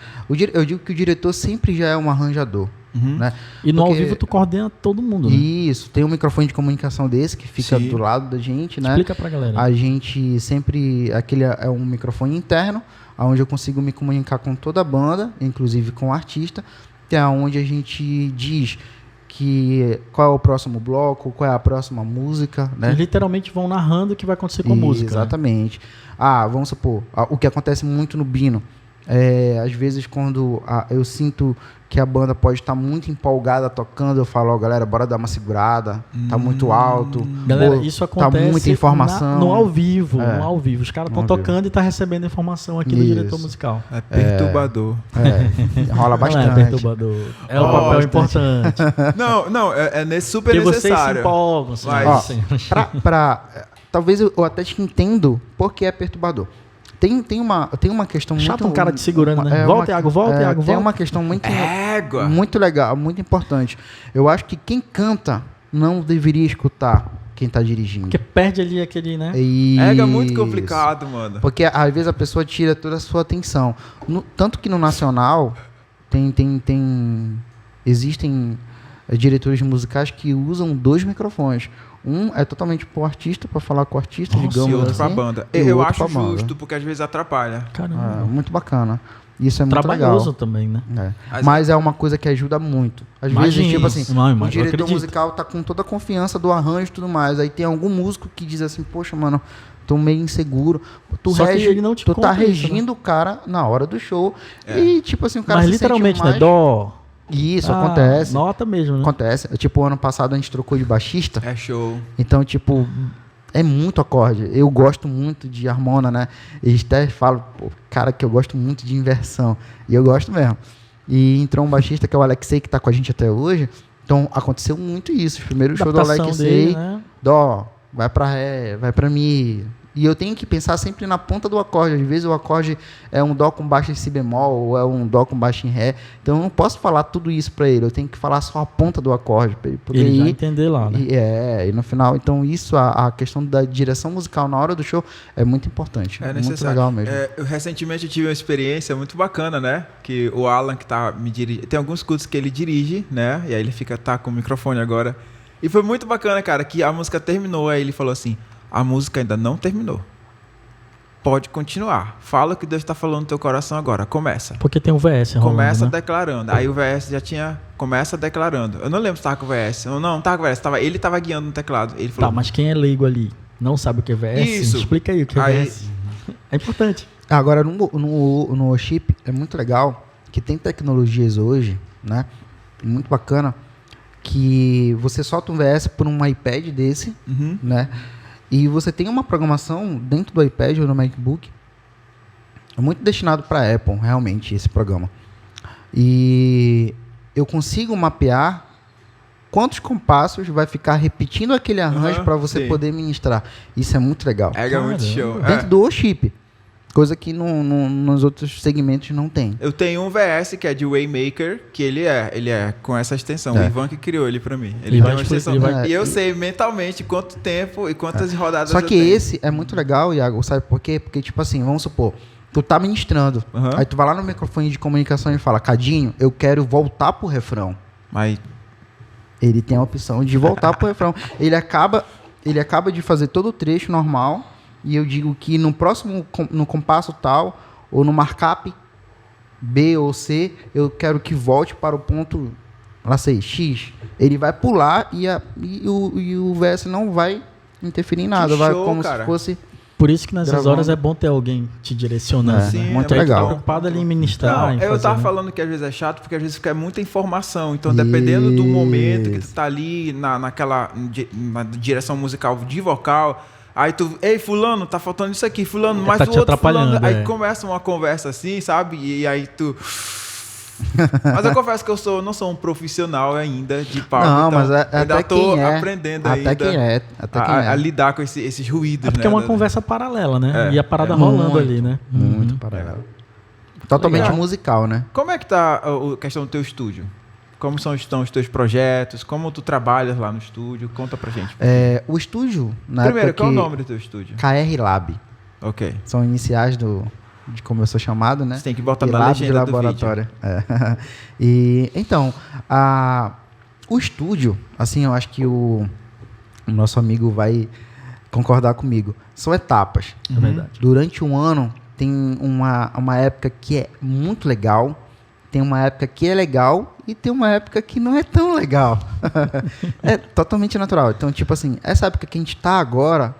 Eu digo que o diretor sempre já é um arranjador, né? E no ao vivo tu coordena todo mundo, né? Isso, tem um microfone de comunicação desse que fica do lado da gente, né? Explica pra galera. A gente sempre... Aquele é um microfone interno, onde eu consigo me comunicar com toda a banda, inclusive com o artista, que é onde a gente diz qual é o próximo bloco, qual é a próxima música, né? Eles literalmente vão narrando o que vai acontecer com a música. Exatamente. Né? Vamos supor, o que acontece muito no Bino, às vezes quando eu sinto que a banda pode estar muito empolgada tocando, eu falo, galera, bora dar uma segurada, tá muito alto. Galera, isso acontece tá muita informação. No ao vivo. Os caras estão tocando e tá recebendo informação aqui do diretor musical. É perturbador. Rola bastante. Não é perturbador. É um papel importante. Não, é super Porque necessário. vocês se empolgam. Talvez eu até te entendo porque é perturbador. Tem uma questão muito... Chato um cara te segurando, né? Volta, Iago, volta. Tem uma questão muito legal, muito importante. Eu acho que quem canta não deveria escutar quem tá dirigindo. Porque perde ali aquele, né? É muito complicado, mano. Porque às vezes a pessoa tira toda a sua atenção. Tanto que no nacional existem diretores musicais que usam 2 microfones. Um é totalmente pro artista, para falar com o artista, digamos, e outro assim, pra banda. Eu acho justo, porque às vezes atrapalha. Caramba. Muito bacana. Isso é muito trabalhoso legal. Também, né? Mas é uma coisa que ajuda muito. Às vezes, tipo assim, o diretor musical tá com toda a confiança do arranjo e tudo mais. Aí tem algum músico que diz assim, poxa, mano, tô meio inseguro. Só que ele não te tu tá conta isso, regindo o cara na hora do show. E, tipo assim, o cara Mas se literalmente, sente mais... né? Dó. Isso, acontece. Nota mesmo, né? Acontece. Tipo, ano passado a gente trocou de baixista. É show. Então, tipo, é muito acorde. Eu gosto muito de harmona, né? Eles até falam, cara, que eu gosto muito de inversão. E eu gosto mesmo. E entrou um baixista que é o Alexei, que tá com a gente até hoje. Então, aconteceu muito isso. Os primeiros shows do Alexei, né? dó, vai pra ré, vai pra mi. E eu tenho que pensar sempre na ponta do acorde. Às vezes o acorde é um dó com baixo em si bemol, ou é um dó com baixo em ré. Então eu não posso falar tudo isso para ele. Eu tenho que falar só a ponta do acorde para ele poder ele já entender lá, né? E no final, então isso, a questão da direção musical na hora do show é muito importante. É necessário. Muito legal mesmo. Eu recentemente tive uma experiência muito bacana, né? Que o Alan, que tá me dirigindo... Tem alguns cultos que ele dirige, né? E aí ele tá com o microfone agora. E foi muito bacana, cara, que a música terminou. Aí ele falou assim... A música ainda não terminou. Pode continuar. Fala o que Deus está falando no teu coração agora. Começa. Porque tem o VS rolando, começa né? declarando. Aí o VS já tinha... Começa declarando. Eu não lembro se estava com o VS. Não estava com o VS. Ele estava guiando no teclado. Ele falou, mas quem é leigo ali não sabe o que é VS? Isso. Explica aí o que é VS. É importante. Agora, no worship, é muito legal que tem tecnologias hoje, né? Muito bacana, que você solta um VS por um iPad desse, né? E você tem uma programação dentro do iPad ou no MacBook, muito destinado para Apple, realmente, esse programa. E eu consigo mapear quantos compassos vai ficar repetindo aquele arranjo para você poder ministrar. Isso é muito legal. É muito show. Dentro do worship. Coisa que nos outros segmentos não tem. Eu tenho um VS que é de Waymaker, que ele é com essa extensão. O Ivan que criou ele pra mim. Ele tem uma extensão. E eu sei mentalmente quanto tempo e quantas rodadas Só eu que tenho. esse é muito legal, Iago, sabe por quê? Porque, tipo assim, vamos supor, tu tá ministrando, aí tu vai lá no microfone de comunicação e fala, Cadinho, eu quero voltar pro refrão. Mas Ele tem a opção de voltar pro refrão. Ele acaba de fazer todo o trecho normal, e eu digo que no próximo, no compasso tal, ou no markup B ou C, eu quero que volte para o ponto, lá sei, X. Ele vai pular e o VS não vai interferir em nada. Que vai show, como cara. se fosse... Por isso que nessas Gravando. horas é bom ter alguém te direcionando. É, Sim, muito é legal. Tá preocupado ali em ministrar. em eu fazer, tava né? falando que às vezes é chato, porque às vezes fica muita informação. Então, dependendo do momento que tu tá ali na direção musical de vocal, aí tu, ei, fulano, tá faltando isso aqui, fulano, mas tá o te outro fulano. atrapalhando, Aí começa uma conversa assim, sabe? E aí tu... Mas eu confesso que eu não sou um profissional ainda de palco. Não, então mas ainda até tô quem é. aprendendo Até ainda quem é. Até quem é. a lidar com esses ruídos, É porque né? é uma conversa paralela, né? É, E a parada é. rolando Muito, ali, né? Muito Uhum. paralelo. Totalmente Legal. musical, né? Como é que tá a questão do teu estúdio? Como estão os teus projetos? Como tu trabalhas lá no estúdio? Conta pra gente. O estúdio, na Primeiro, época qual é o que... nome do teu estúdio? KR Lab. Ok. São iniciais de como eu sou chamado, né? Você tem que botar E na lab de legenda do vídeo. laboratório. É. E, então, o estúdio, assim, eu acho que o nosso amigo vai concordar comigo. São etapas. É verdade. Durante um ano, tem uma época que é muito legal, tem uma época que é legal e tem uma época que não é tão legal. É totalmente natural. Então, tipo assim, essa época que a gente tá agora,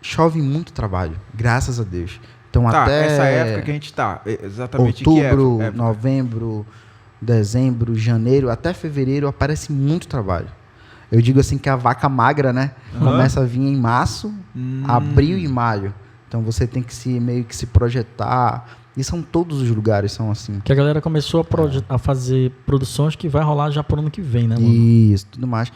chove muito trabalho, graças a Deus. Então, Tá, até essa época que a gente tá. Exatamente outubro, que época? novembro, dezembro, janeiro, até fevereiro aparece muito trabalho. Eu digo assim que a vaca magra, né? Começa a vir em março, abril e maio. Então você tem que meio que se projetar. E são todos os lugares, são assim. Que a galera começou a fazer produções que vai rolar já pro ano que vem, né, mano? Isso, tudo mais.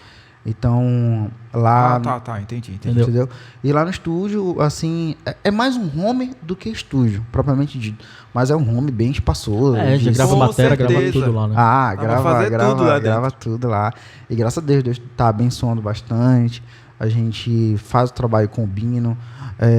Então, lá... Tá, entendi. Entendeu? E lá no estúdio, assim, é mais um home do que estúdio, propriamente dito. Mas é um home bem espaçoso. Já grava Com matéria, grava certeza. tudo lá, né? Grava tudo lá. E graças a Deus tá abençoando bastante. A gente faz o trabalho com o Bino.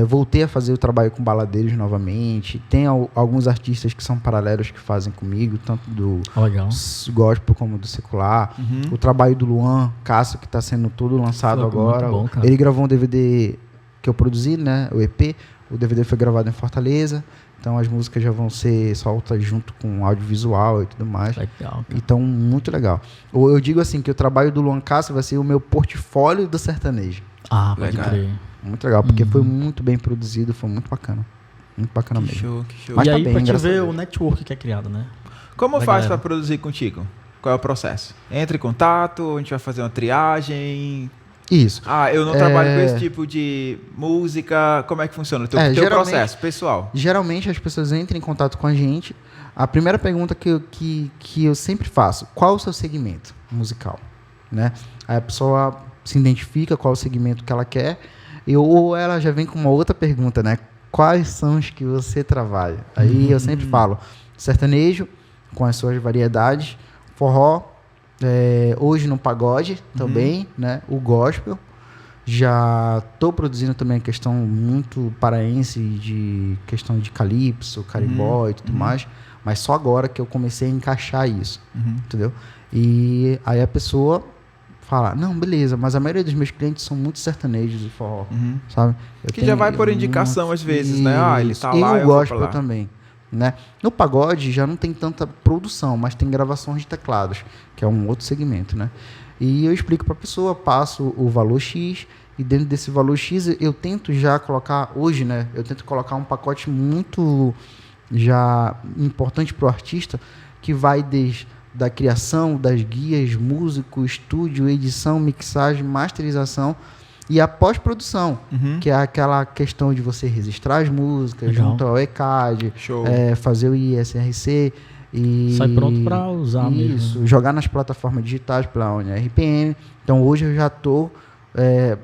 Voltei a fazer o trabalho com baladeiros novamente. Tem alguns artistas que são paralelos que fazem comigo, tanto do Legal. gospel como do secular. O trabalho do Luan Cássio, que está sendo todo lançado Muito agora. bom, cara. Ele gravou um DVD que eu produzi, né? O EP. O DVD foi gravado em Fortaleza. Então as músicas já vão ser soltas junto com audiovisual e tudo mais. Legal, cara. Então, muito legal. Eu digo assim, que o trabalho do Luan Cássio vai ser o meu portfólio do sertanejo. Pode Legal. crer. Muito legal, porque foi muito bem produzido, foi muito bacana. Muito bacana Que mesmo. show, que show. Mas E tá aí, bem, pra te graças a ver Deus. o network que é criado, né? Como Da faz galera. pra produzir contigo? Qual é o processo? Entra em contato, a gente vai fazer uma triagem. Isso. Eu não trabalho com esse tipo de música. Como é que funciona? O teu geralmente- processo pessoal. Geralmente as pessoas entram em contato com a gente. A primeira pergunta que eu sempre faço, qual o seu segmento musical? Né? Aí a pessoa se identifica qual o segmento que ela quer, ou ela já vem com uma outra pergunta, né? Quais são os que você trabalha? Aí eu sempre falo, sertanejo, com as suas variedades, forró, hoje no pagode também, né? O gospel. Já estou produzindo também a questão muito paraense, de questão de calypso, carimbó e tudo mais, mas só agora que eu comecei a encaixar isso, entendeu? E aí a pessoa fala, não, beleza, mas a maioria dos meus clientes são muito sertanejos e forró, sabe? Que já vai por indicação às vezes, né? Ele tá lá, e eu o vou gospel pra lá. também, né? No pagode já não tem tanta produção, mas tem gravações de teclados, que é um outro segmento, né? E eu explico para a pessoa, passo o valor X, e dentro desse valor X eu tento já colocar, hoje, né? Eu tento colocar um pacote muito já importante para o artista, que vai desde da criação, das guias, músico, estúdio, edição, mixagem, masterização e a pós-produção, que é aquela questão de você registrar as músicas Legal. junto ao ECAD, Show. fazer o ISRC e... Sai pronto pra usar mesmo. Isso, jogar nas plataformas digitais pela RPM. Então hoje eu já estou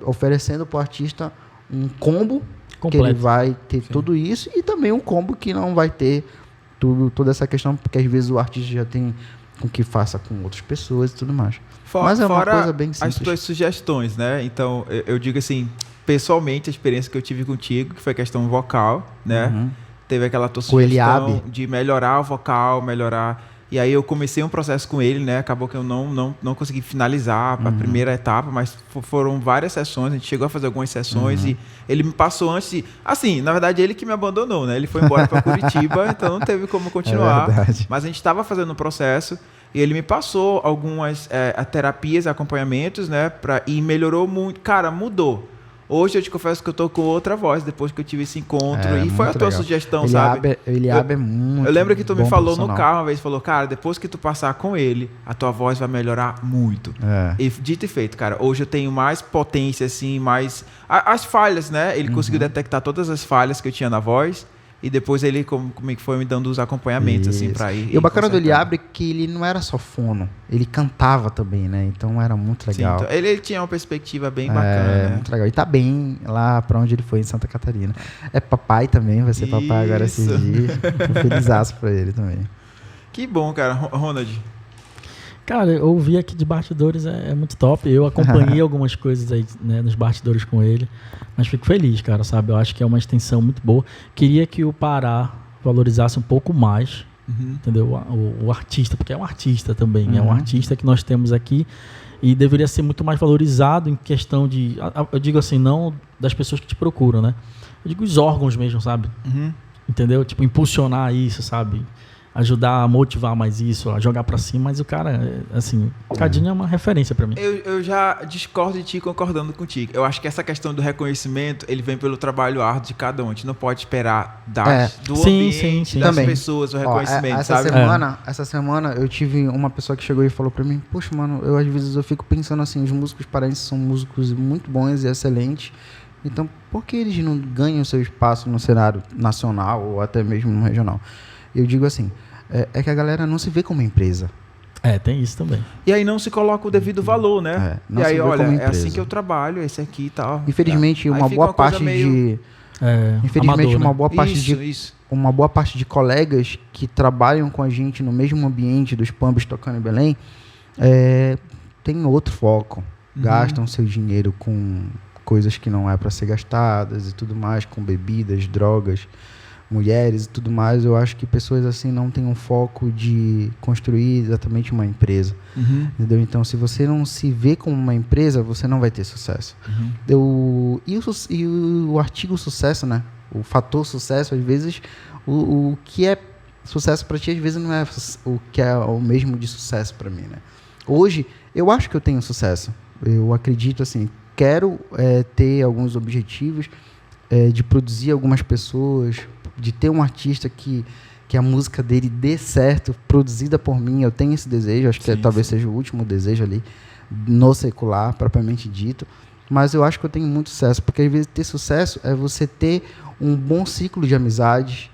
oferecendo para o artista um combo que ele vai ter tudo isso, e também um combo que não vai ter toda essa questão, porque às vezes o artista já tem com que faça com outras pessoas e tudo mais. Mas é uma coisa bem simples. As tuas sugestões, né? Então, eu digo assim, pessoalmente, a experiência que eu tive contigo, que foi questão vocal, né? Teve aquela tua sugestão de melhorar o vocal, E aí eu comecei um processo com ele, né? Acabou que eu não consegui finalizar a primeira etapa, mas foram várias sessões, a gente chegou a fazer algumas sessões e ele me passou antes de... Assim, na verdade, ele que me abandonou, né? Ele foi embora para Curitiba, então não teve como continuar. Mas a gente estava fazendo um processo e ele me passou algumas terapias, acompanhamentos, né? E melhorou muito. Cara, mudou. Hoje eu te confesso que eu tô com outra voz depois que eu tive esse encontro. E foi a tua sugestão, sabe? Eliabe é muito. Eu lembro que tu me falou no carro uma vez, falou, cara, depois que tu passar com ele, a tua voz vai melhorar muito. E dito e feito, cara, hoje eu tenho mais potência, assim, mais... As falhas, né? Ele conseguiu detectar todas as falhas que eu tinha na voz. E depois ele como que foi me dando os acompanhamentos, assim, pra ir. E o bacana do Eliabe é que ele não era só fono, ele cantava também, né? Então era muito legal. Sim, então, ele tinha uma perspectiva bem bacana, né? Muito legal. E tá bem lá pra onde ele foi, em Santa Catarina. É papai também, vai ser papai agora esses dias. Tô felizaço pra ele também. Que bom, cara. Ronald. Cara, eu ouvi aqui de bastidores, é muito top. Eu acompanhei algumas coisas aí, né, nos bastidores com ele. Mas fico feliz, cara, sabe? Eu acho que é uma extensão muito boa. Queria que o Pará valorizasse um pouco mais, entendeu? O artista, porque é um artista também. É um artista que nós temos aqui e deveria ser muito mais valorizado em questão de... Eu digo assim, não das pessoas que te procuram, né? Eu digo os órgãos mesmo, sabe? Entendeu? Tipo, impulsionar isso, sabe? Ajudar a motivar mais isso, a jogar pra cima, mas o cara, assim, o Cadinho é uma referência pra mim. Eu já discordo de ti concordando contigo. Eu acho que essa questão do reconhecimento, ele vem pelo trabalho árduo de cada um. A gente não pode esperar do ambiente, das também. Pessoas, o reconhecimento, essa sabe? Essa semana eu tive uma pessoa que chegou e falou pra mim, poxa, mano, às vezes eu fico pensando assim, os músicos paraenses são músicos muito bons e excelentes, então por que eles não ganham seu espaço no cenário nacional ou até mesmo no regional? Eu digo assim, é que a galera não se vê como empresa. Tem isso também. E aí não se coloca o devido valor, né? E aí, olha, é assim que eu trabalho, esse aqui e tal. Infelizmente, uma boa parte de... Infelizmente, uma boa parte de... Uma boa parte de colegas que trabalham com a gente no mesmo ambiente dos Pambas tocando em Belém tem outro foco. Gastam seu dinheiro com coisas que não é para ser gastadas e tudo mais, com bebidas, drogas, mulheres e tudo mais. Eu acho que pessoas assim não têm um foco de construir exatamente uma empresa. Entendeu? Então, se você não se vê como uma empresa, você não vai ter sucesso. E o artigo sucesso, né? O fator sucesso, às vezes, o que é sucesso para ti, às vezes não é o que é o mesmo de sucesso para mim, né? Hoje, eu acho que eu tenho sucesso. Eu acredito, assim, quero ter alguns objetivos de produzir algumas pessoas, de ter um artista que a música dele dê certo, produzida por mim. Eu tenho esse desejo, acho que talvez seja o último desejo ali, no secular, propriamente dito. Mas eu acho que eu tenho muito sucesso, porque às vezes ter sucesso é você ter um bom ciclo de amizades,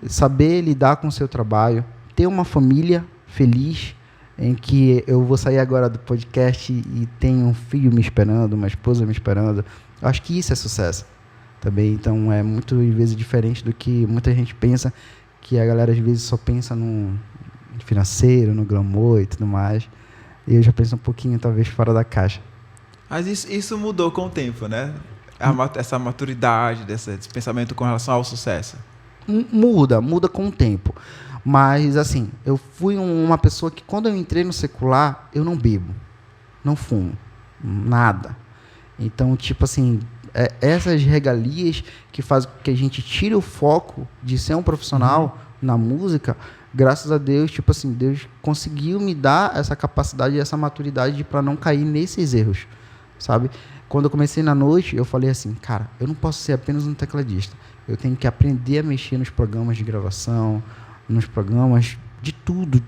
saber lidar com o seu trabalho, ter uma família feliz, em que eu vou sair agora do podcast e tenho um filho me esperando, uma esposa me esperando. Eu acho que isso é sucesso também. Então é muito, às vezes, diferente do que muita gente pensa, que a galera às vezes só pensa no financeiro, no glamour e tudo mais. E eu já penso um pouquinho, talvez, fora da caixa. Mas isso mudou com o tempo, né? Essa maturidade desse pensamento com relação ao sucesso. Muda com o tempo. Mas, assim, eu fui uma pessoa que, quando eu entrei no secular, eu não bebo, não fumo, nada. Então, tipo assim, essas regalias que fazem com que a gente tire o foco de ser um profissional na música, graças a Deus, tipo assim, Deus conseguiu me dar essa capacidade e essa maturidade para não cair nesses erros, sabe? Quando eu comecei na noite, eu falei assim, cara, eu não posso ser apenas um tecladista. Eu tenho que aprender a mexer nos programas de gravação, nos programas de tudo.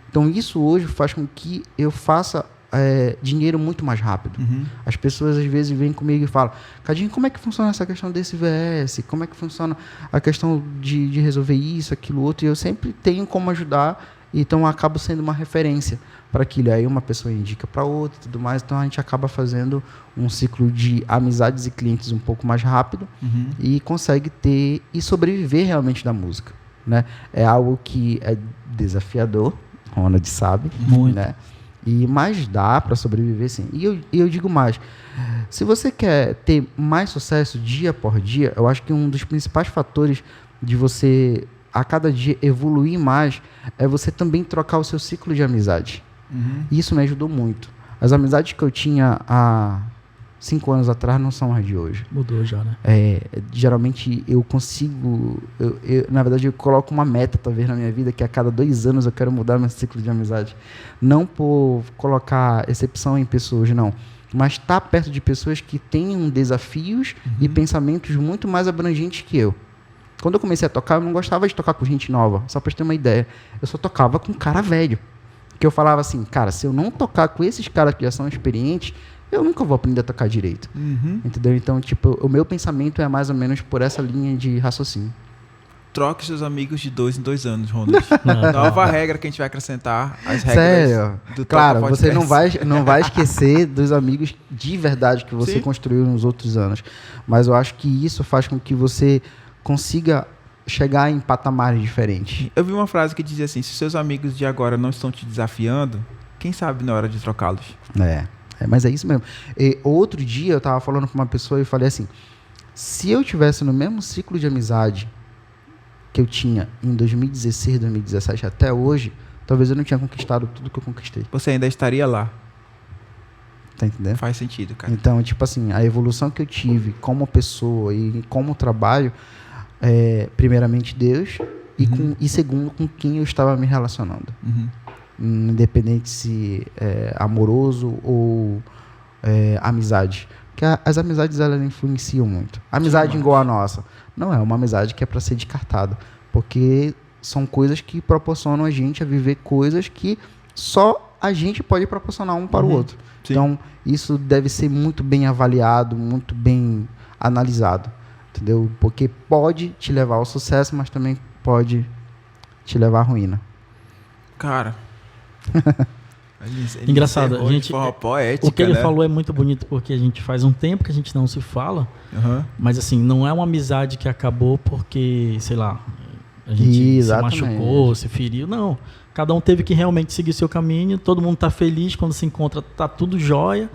Então, isso hoje faz com que eu faça dinheiro muito mais rápido. As pessoas, às vezes, vêm comigo e falam, Cadinho, como é que funciona essa questão desse VS? Como é que funciona a questão de resolver isso, aquilo, outro? E eu sempre tenho como ajudar Então, eu acabo sendo uma referência para aquilo. Aí uma pessoa indica para outra e tudo mais. Então, a gente acaba fazendo um ciclo de amizades e clientes um pouco mais rápido e consegue ter e sobreviver realmente da música, né? É algo que é desafiador, Ronald sabe, Muito. né? Mas dá para sobreviver, sim. E eu digo mais, se você quer ter mais sucesso dia por dia, eu acho que um dos principais fatores de você, a cada dia, evoluir mais, é você também trocar o seu ciclo de amizade. Isso me ajudou muito. As amizades que eu tinha há 5 anos atrás não são as de hoje. Mudou já, né? Geralmente eu consigo... na verdade, eu coloco uma meta, talvez, na minha vida, que a cada 2 anos eu quero mudar meu ciclo de amizade. Não por colocar exceção em pessoas, não. Mas estar perto de pessoas que tenham desafios e pensamentos muito mais abrangentes que eu. Quando eu comecei a tocar, eu não gostava de tocar com gente nova. Só para você ter uma ideia. Eu só tocava com cara velho. Que eu falava assim, cara, se eu não tocar com esses caras que já são experientes, eu nunca vou aprender a tocar direito. Entendeu? Então, tipo, o meu pensamento é mais ou menos por essa linha de raciocínio. Troque seus amigos de 2 em 2 anos, Ronald. Nova regra que a gente vai acrescentar. As regras Sério? do Claro, Toca você Podcast. não vai esquecer dos amigos de verdade que você Sim. construiu nos outros anos. Mas eu acho que isso faz com que você consiga chegar em patamares diferentes. Eu vi uma frase que dizia assim, se seus amigos de agora não estão te desafiando, quem sabe na hora de trocá-los? Mas é isso mesmo. Outro dia eu tava falando com uma pessoa e falei assim, se eu tivesse no mesmo ciclo de amizade que eu tinha em 2016, 2017 até hoje, talvez eu não tinha conquistado tudo que eu conquistei. Você ainda estaria lá. Tá entendendo? Faz sentido, cara. Então, tipo assim, a evolução que eu tive como pessoa e como trabalho, primeiramente Deus e segundo com quem eu estava me relacionando. Independente se é amoroso ou amizade. Porque as amizades, elas influenciam muito. Amizade igual a nossa não é uma amizade que é para ser descartada, porque são coisas que proporcionam a gente a viver coisas que só a gente pode proporcionar um para o outro. Sim. Então, isso deve ser muito bem avaliado, muito bem analisado, entendeu? Porque pode te levar ao sucesso, mas também pode te levar à ruína. Cara... Engraçado, a gente, de forma poética, o que ele né? falou é muito bonito, porque a gente faz um tempo que a gente não se fala, mas assim, não é uma amizade que acabou porque, sei lá, a gente se machucou, se feriu, não. Cada um teve que realmente seguir seu caminho, todo mundo tá feliz quando se encontra, tá tudo jóia,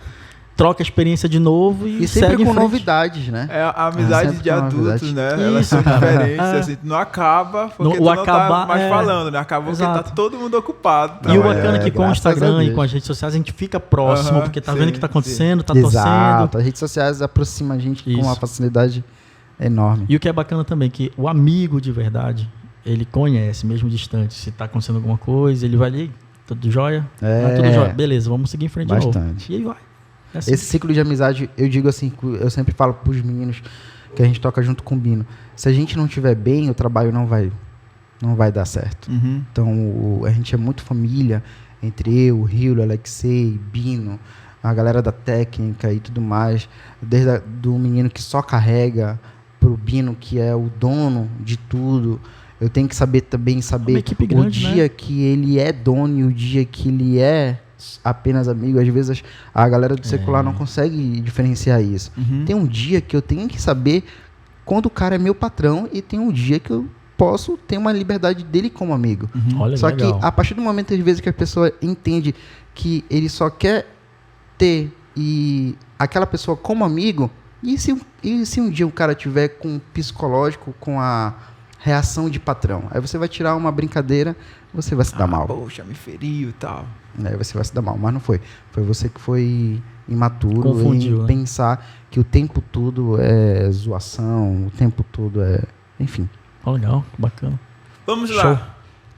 troca a experiência de novo e sempre segue com em frente. novidades, né? É a amizade de adultos, né? Elas Isso, são cara. diferentes, assim, não acaba porque tu não tá mais falando, né? Acaba porque tá todo mundo ocupado. E o bacana é que com o graças Instagram e com as redes sociais a gente fica próximo, porque tá vendo o que tá acontecendo, tá torcendo. Exato, as redes sociais aproximam a gente com uma facilidade enorme. E o que é bacana também, que o amigo de verdade, ele conhece, mesmo distante, se tá acontecendo alguma coisa, ele vai ali, tudo jóia? Tudo jóia, beleza, vamos seguir em frente de novo. E aí vai. É assim. Esse ciclo de amizade, eu digo assim, eu sempre falo pros meninos que a gente toca junto com o Bino, se a gente não estiver bem, o trabalho não vai dar certo. Então, a gente é muito família, entre eu, o Rio, o Alexei, Bino, a galera da técnica e tudo mais, desde do menino que só carrega, pro Bino que é o dono de tudo. Eu tenho que saber grande, o dia, né? Que ele é dono e o dia que ele é apenas amigo. Às vezes a galera do secular não consegue diferenciar isso. Tem um dia que eu tenho que saber quando o cara é meu patrão e tem um dia que eu posso ter uma liberdade dele como amigo. Olha, só legal. que a partir do momento, às vezes, que a pessoa entende que ele só quer ter e aquela pessoa como amigo, e se um dia o cara tiver com um psicológico, com a reação de patrão, aí você vai tirar uma brincadeira, você vai se dar mal. Poxa, me feriu e tal. Aí você vai se dar mal, mas não foi. Foi você que foi imaturo Confundiu, em pensar que o tempo todo é zoação, o tempo todo é... Enfim. Legal, bacana. Vamos Show. lá.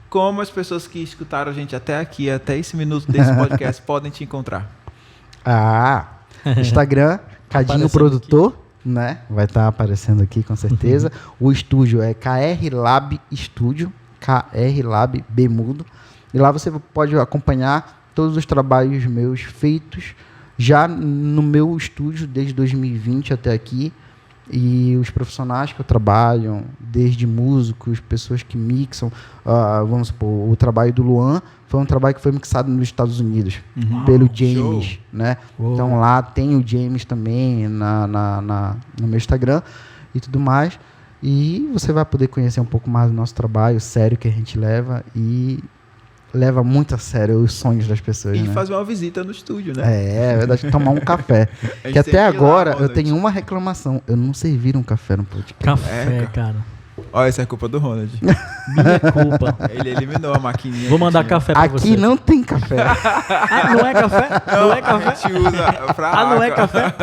Como as pessoas que escutaram a gente até aqui, até esse minuto desse podcast, podem te encontrar? Instagram, Cadinho Produtor, né? Vai estar aparecendo aqui com certeza. O estúdio é KR Lab Studio, KR Lab Bemudo. E lá você pode acompanhar todos os trabalhos meus feitos já no meu estúdio desde 2020 até aqui. E os profissionais que eu trabalho, desde músicos, pessoas que mixam, vamos supor, o trabalho do Luan foi um trabalho que foi mixado nos Estados Unidos, pelo James, show. né? Uou. Então lá tem o James também no meu Instagram e tudo mais. E você vai poder conhecer um pouco mais do nosso trabalho, sério que a gente leva e leva muito a sério os sonhos das pessoas, E né? fazer uma visita no estúdio, né? É verdade, tomar um café. A gente Que até tem que ir lá, agora eu Ronald. tenho uma reclamação. Eu não servi um café no podcast. Café, cara. Olha, essa é a culpa do Ronald. Minha culpa. Ele eliminou a maquininha. Vou mandar que tinha. café pra Aqui você. não tem café. Ah, não é café? Não é A café? gente usa pra Ah, não é água. café?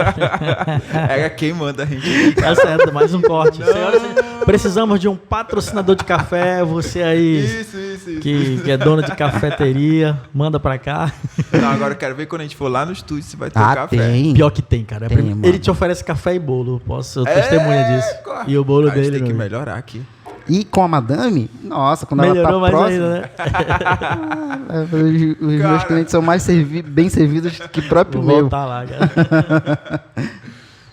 É quem manda a gente. Tá certo, mais um corte. Senhoras e senhores, precisamos de um patrocinador de café. Você aí Isso. que é dono de cafeteria, manda pra cá. Não, agora eu quero ver quando a gente for lá no estúdio se vai ter um café. Tem. Pior que tem, cara. Tem, Ele mano. te oferece café e bolo. Posso testemunha disso. corre. E o bolo A gente dele, tem que meu melhorar aqui. E com a madame, nossa, quando melhorou ela tá mais próxima, ainda, né? os meus Cara. clientes são mais bem servidos que o próprio Vou meu. voltar lá, cara.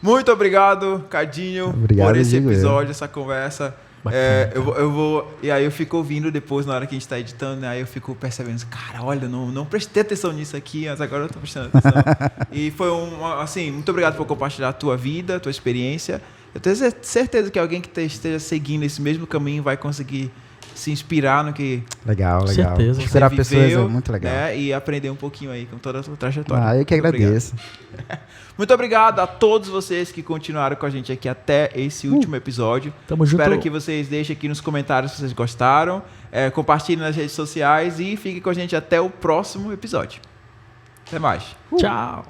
Muito obrigado, Cadinho, Obrigado, por esse digo eu. episódio, essa conversa. Bacana, Eu vou. E aí eu fico ouvindo depois, na hora que a gente tá editando, né? Aí eu fico percebendo, cara, olha, não prestei atenção nisso aqui, mas agora eu tô prestando atenção. E foi assim, muito obrigado por compartilhar a tua vida, a tua experiência. Eu tenho certeza que alguém que esteja seguindo esse mesmo caminho vai conseguir se inspirar no que Legal. Certeza. você Inspirar pessoas é viveu, muito legal. né? E aprender um pouquinho aí com toda a tua trajetória. Eu que Muito obrigado. agradeço. Muito obrigado a todos vocês que continuaram com a gente aqui até esse último episódio. Tamo junto. Espero que vocês deixem aqui nos comentários se vocês gostaram. Compartilhem nas redes sociais e fiquem com a gente até o próximo episódio. Até mais. Tchau.